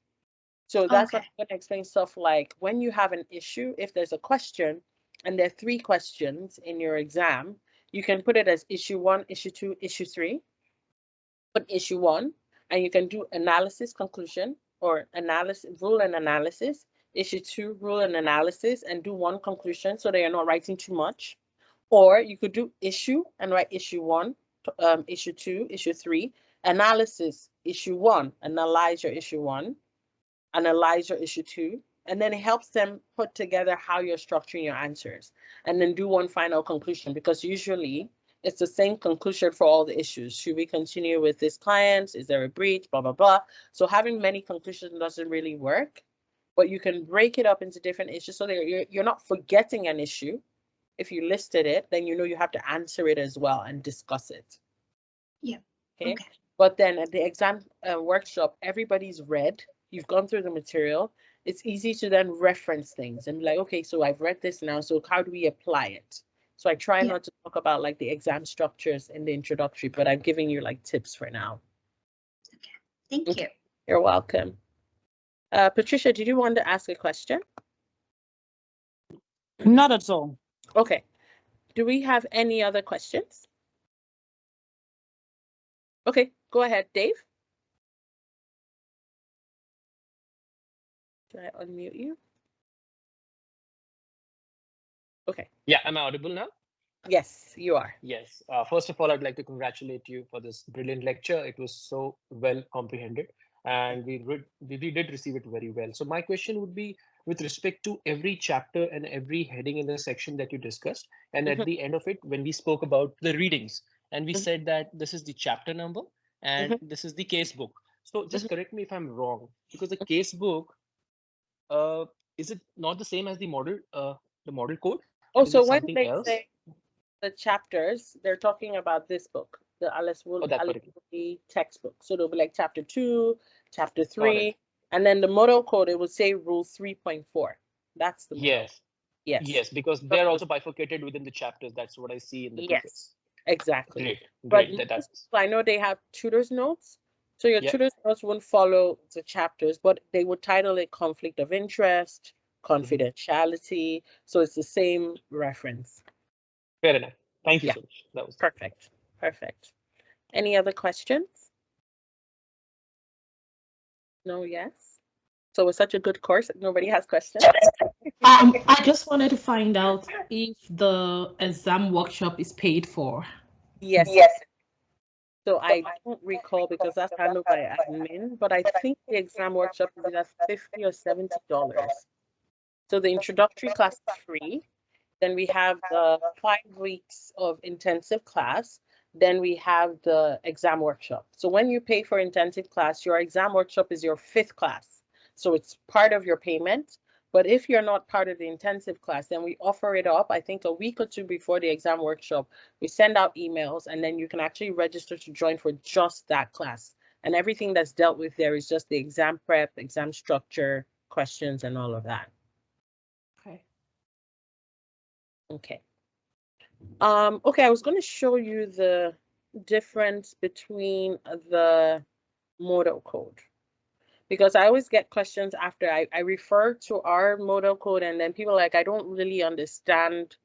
So that's what Okay. I'm going to explain stuff like when you have an issue, if there's a question and there are 3 questions in your exam, you can put it as issue 1, issue 2, issue 3. Put issue 1 and you can do analysis, conclusion, or analysis, rule and analysis. Issue 2, rule and analysis, and do 1 conclusion so that you're not writing too much. Or you could do issue and write issue 1, issue 2, issue 3, analysis, issue 1, analyze your issue 1, analyze your issue 2, and then it helps them put together how you're structuring your answers, and then do 1 final conclusion, because usually it's the same conclusion for all the issues. Should we continue with this client? Is there a breach? Blah, blah, blah. So having many conclusions doesn't really work, but you can break it up into different issues so that you're not forgetting an issue. If you listed it, then you know you have to answer it as well and discuss it. Yeah. Okay. Okay. But then at the exam workshop, everybody's read, you've gone through the material. It's easy to then reference things and be like, okay, so I've read this now, so how do we apply it? So I try Yeah. not to talk about like the exam structures in the introductory, but I'm giving you like tips for now. Okay. Thank you. You're welcome. Patricia, did you want to ask a question? Not at all. Okay. Do we have any other questions? Okay, go ahead, Dave. Should I unmute you? Okay. Yeah, am I audible now? Yes, you are. Yes. First of all, I'd like to congratulate you for this brilliant lecture. It was so well comprehended, and we did receive it very well. So my question would be with respect to every chapter and every heading in the section that you discussed, and at the end of it, when we spoke about the readings, and we said that this is the chapter number and this is the case book. So just correct me if I'm wrong, because the case book, is it not the same as the model code? Oh, Is it so when something they else? say the chapters, they're talking about this book, the Oh, that Alice particular. Wooley textbook. So they'll be like chapter 2, chapter Got it. 3, and then the model code, it will say rule 3.4. That's the model. Yes. Yes. Yes, because they're also bifurcated within the chapters. That's what I see in the Yes, PDFs. exactly. Great, But great. most That's people, I know they have tutor's notes. So your yeah. tutor's notes won't follow the chapters, but they would title it conflict of interest, Mhm. confidentiality. So it's the same reference. Fair enough. Thank you Yeah, so much. That was perfect. Perfect. Any other questions? No, yes? So it's such a good course that nobody has questions. I just wanted to find out if the exam workshop is paid for. Yes. Yes. So I don't recall because that's handled by admin, but I think the exam workshop is either $50 or $70. So the introductory class is free. Then we have the 5 weeks of intensive class. Then we have the exam workshop. So when you pay for intensive class, your exam workshop is your 5th class. So it's part of your payment. But if you're not part of the intensive class, then we offer it up, I think, a week or two before the exam workshop. We send out emails and then you can actually register to join for just that class. And everything that's dealt with there is just the exam prep, exam structure, questions, and all of that. Okay. Okay. Okay, I was going to show you the difference between the modal code because I always get questions after I refer to our modal code and then people are like, I don't really understand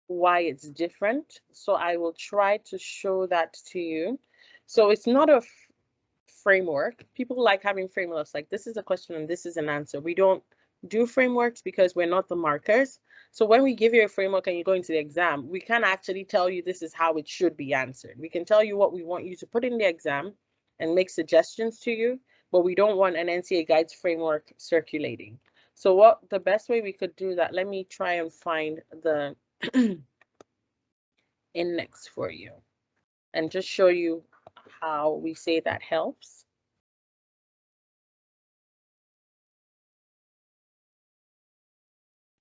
why it's different. So I will try to show that to you. So it's not a framework. People like having frameworks like this is a question and this is an answer. We don't do frameworks because we're not the markers. So when we give you a framework and you go into the exam, we can actually tell you this is how it should be answered. We can tell you what we want you to put in the exam and make suggestions to you, but we don't want an NCA guides framework circulating. So what the best way we could do that, let me try and find the index for you and just show you how we say that helps.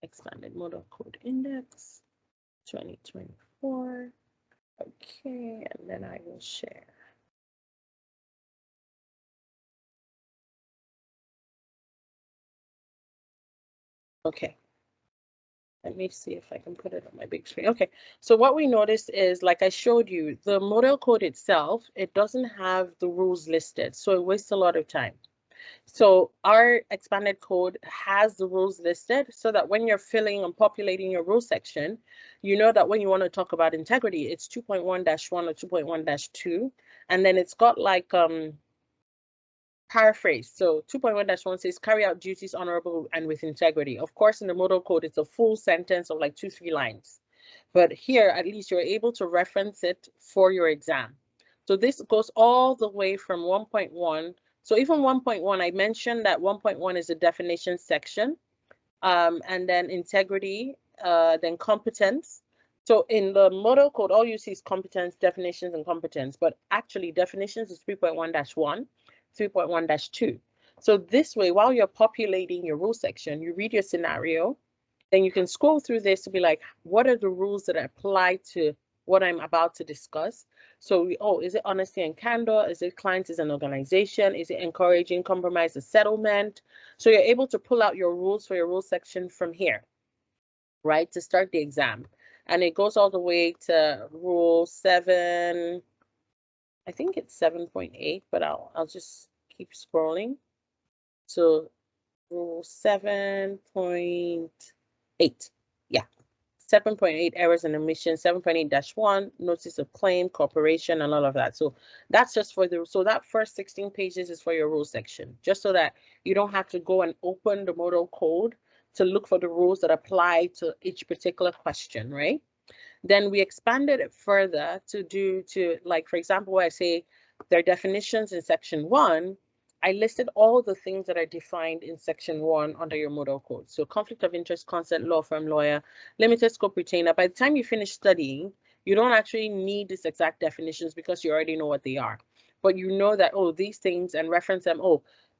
Expanded modal code index 2024. Okay, and then I will share. Okay. Let me see if I can put it on my big screen. Okay, so what we noticed is, like I showed you, the model code itself, it doesn't have the rules listed, so it wastes a lot of time. So our expanded code has the rules listed so that when you're filling and populating your rule section, you know that when you want to talk about integrity, it's 2.1-1 or 2.1-2, and then it's got like paraphrase. So 2.1-1 says carry out duties honorable and with integrity. Of course, in the modal code, it's a full sentence of like 2-3 lines. But here, at least you're able to reference it for your exam. So this goes all the way from 1.1. So even 1.1, I mentioned that 1.1 is a definition section, and then integrity, then competence. So in the model code, all you see is competence, definitions, and competence, but actually definitions is 3.1-1, 3.1-2. So this way, while you're populating your rule section, you read your scenario, then you can scroll through this to be like, what are the rules that apply to what I'm about to discuss? So, is it honesty and candor? Is it clients as an organization? Is it encouraging compromise and settlement? So you're able to pull out your rules for your rule section from here, right, to start the exam. And it goes all the way to rule 7, I think it's 7.8, but I'll just keep scrolling. So rule 7.8. Yeah. 7.8 errors and omissions, 7.8-1, notice of claim, corporation, and all of that. So that's just for the, so that first 16 pages is for your rule section, just so that you don't have to go and open the modal code to look for the rules that apply to each particular question, right? Then we expanded it further to like, for example, where I say there are definitions in section 1, I listed all the things that are defined in section 1 under your modal code. So conflict of interest, consent, law firm, lawyer, limited scope retainer. By the time you finish studying, you don't actually need these exact definitions because you already know what they are. But you know that, oh, these things, and reference them,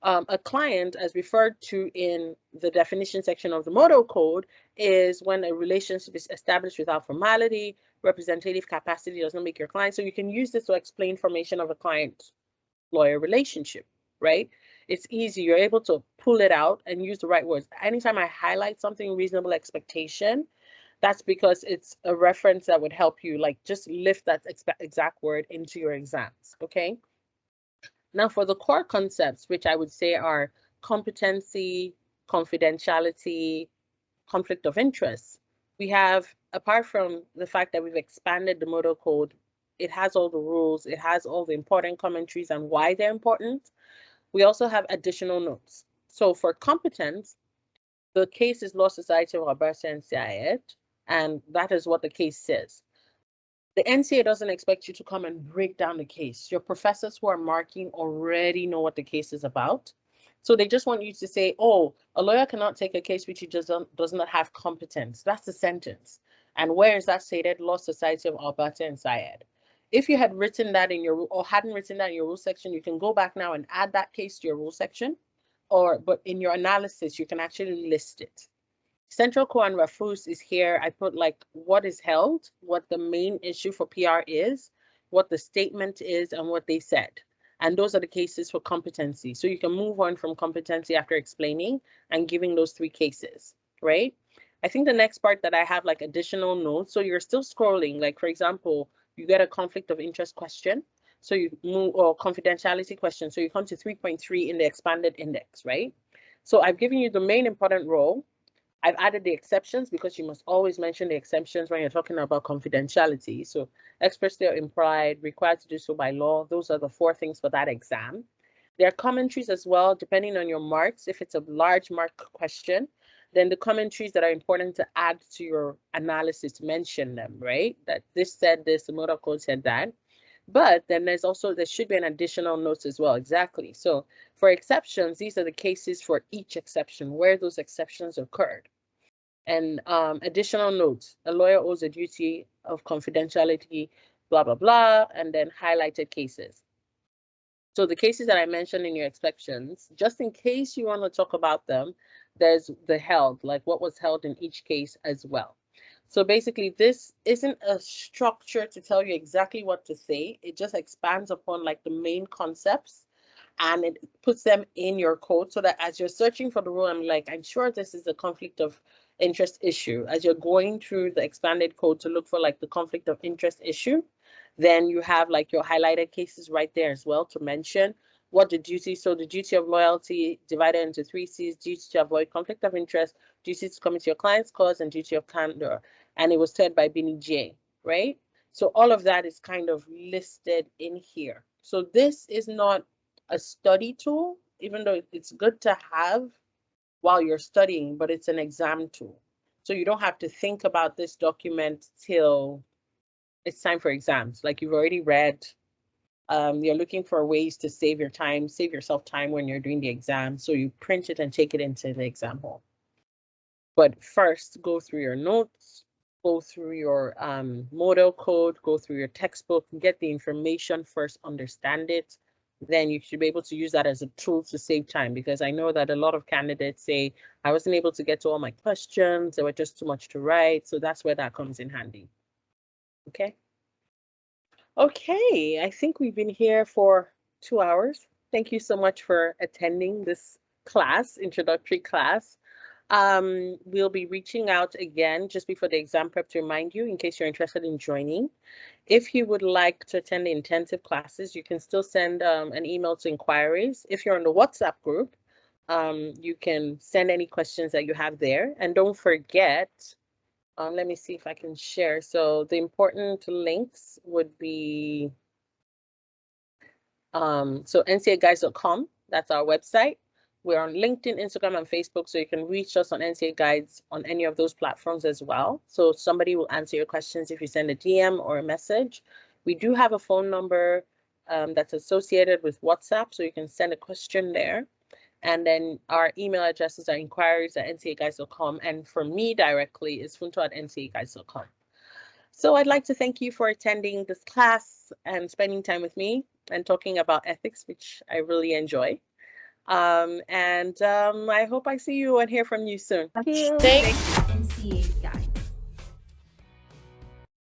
a client, as referred to in the definition section of the modal code, is when a relationship is established without formality, representative capacity does not make your client. So you can use this to explain formation of a client-lawyer relationship, right? It's easy. You're able to pull it out and use the right words. Anytime I highlight something, reasonable expectation, that's because it's a reference that would help you, like, just lift that exact word into your exams, okay? Now for the core concepts, which I would say are competency, confidentiality, conflict of interest, we have, apart from the fact that we've expanded the modal code, it has all the rules, it has all the important commentaries and why they're important. We also have additional notes. So for competence, the case is Law Society of Alberta and CIED, and that is what the case says. The NCA doesn't expect you to come and break down the case. Your professors who are marking already know what the case is about. So they just want you to say, oh, a lawyer cannot take a case which he does not have competence. That's the sentence. And where is that stated? Law Society of Alberta and CIED. If you had written that in your, or hadn't written that in your rule section, you can go back now and add that case to your rule section. But in your analysis, you can actually list it. Central core and refuse is here. I put like what is held, what the main issue for PR is, what the statement is, and what they said. And those are the cases for competency. So you can move on from competency after explaining and giving those 3 cases, right? I think the next part that I have like additional notes. So you're still scrolling, like for example, you get a conflict of interest question. So you move, or confidentiality question. So you come to 3.3 in the expanded index, right? So I've given you the main important role. I've added the exceptions because you must always mention the exceptions when you're talking about confidentiality. So expressly or implied, required to do so by law. Those are the 4 things for that exam. There are commentaries as well, depending on your marks. If it's a large mark question, then the commentaries that are important to add to your analysis, mention them, right? That this said this, the model code said that. But then there should be an additional note as well. Exactly. So for exceptions, these are the cases for each exception, where those exceptions occurred. And additional notes, a lawyer owes a duty of confidentiality, blah, blah, blah, and then highlighted cases. So the cases that I mentioned in your exceptions, just in case you want to talk about them, there's the held, like what was held in each case as well. So basically, this isn't a structure to tell you exactly what to say. It just expands upon like the main concepts and it puts them in your code so that as you're searching for the rule, I'm sure this is a conflict of interest issue. As you're going through the expanded code to look for like the conflict of interest issue, then you have like your highlighted cases right there as well to mention what the duty. So the duty of loyalty divided into 3 C's: duty to avoid conflict of interest, duty to commit your client's cause, and duty of candor. And it was said by Binnie J, right? So all of that is kind of listed in here. So this is not a study tool, even though it's good to have while you're studying, but it's an exam tool. So you don't have to think about this document till it's time for exams. Like you've already read, you're looking for ways to save your time, save yourself time when you're doing the exam. So you print it and take it into the exam hall. But first, go through your notes, go through your model code, go through your textbook, get the information first, understand it. Then you should be able to use that as a tool to save time, because I know that a lot of candidates say, I wasn't able to get to all my questions, there were just too much to write. So that's where that comes in handy. Okay. Okay, I think we've been here for 2 hours. Thank you so much for attending this class, introductory class. We'll be reaching out again just before the exam prep to remind you in case you're interested in joining. If you would like to attend the intensive classes, you can still send an email to inquiries. If you're on the WhatsApp group, you can send any questions that you have there. And don't forget, let me see if I can share. So the important links would be, so ncaguides.com, that's our website. We're on LinkedIn, Instagram, and Facebook, so you can reach us on NCA Guides on any of those platforms as well. So somebody will answer your questions if you send a DM or a message. We do have a phone number that's associated with WhatsApp, so you can send a question there. And then our email addresses are inquiries@ncaguides.com. And for me directly is funto@ncaguides.com. So I'd like to thank you for attending this class and spending time with me and talking about ethics, which I really enjoy. I hope I see you and hear from you soon. Thank you. Thank NCA guide.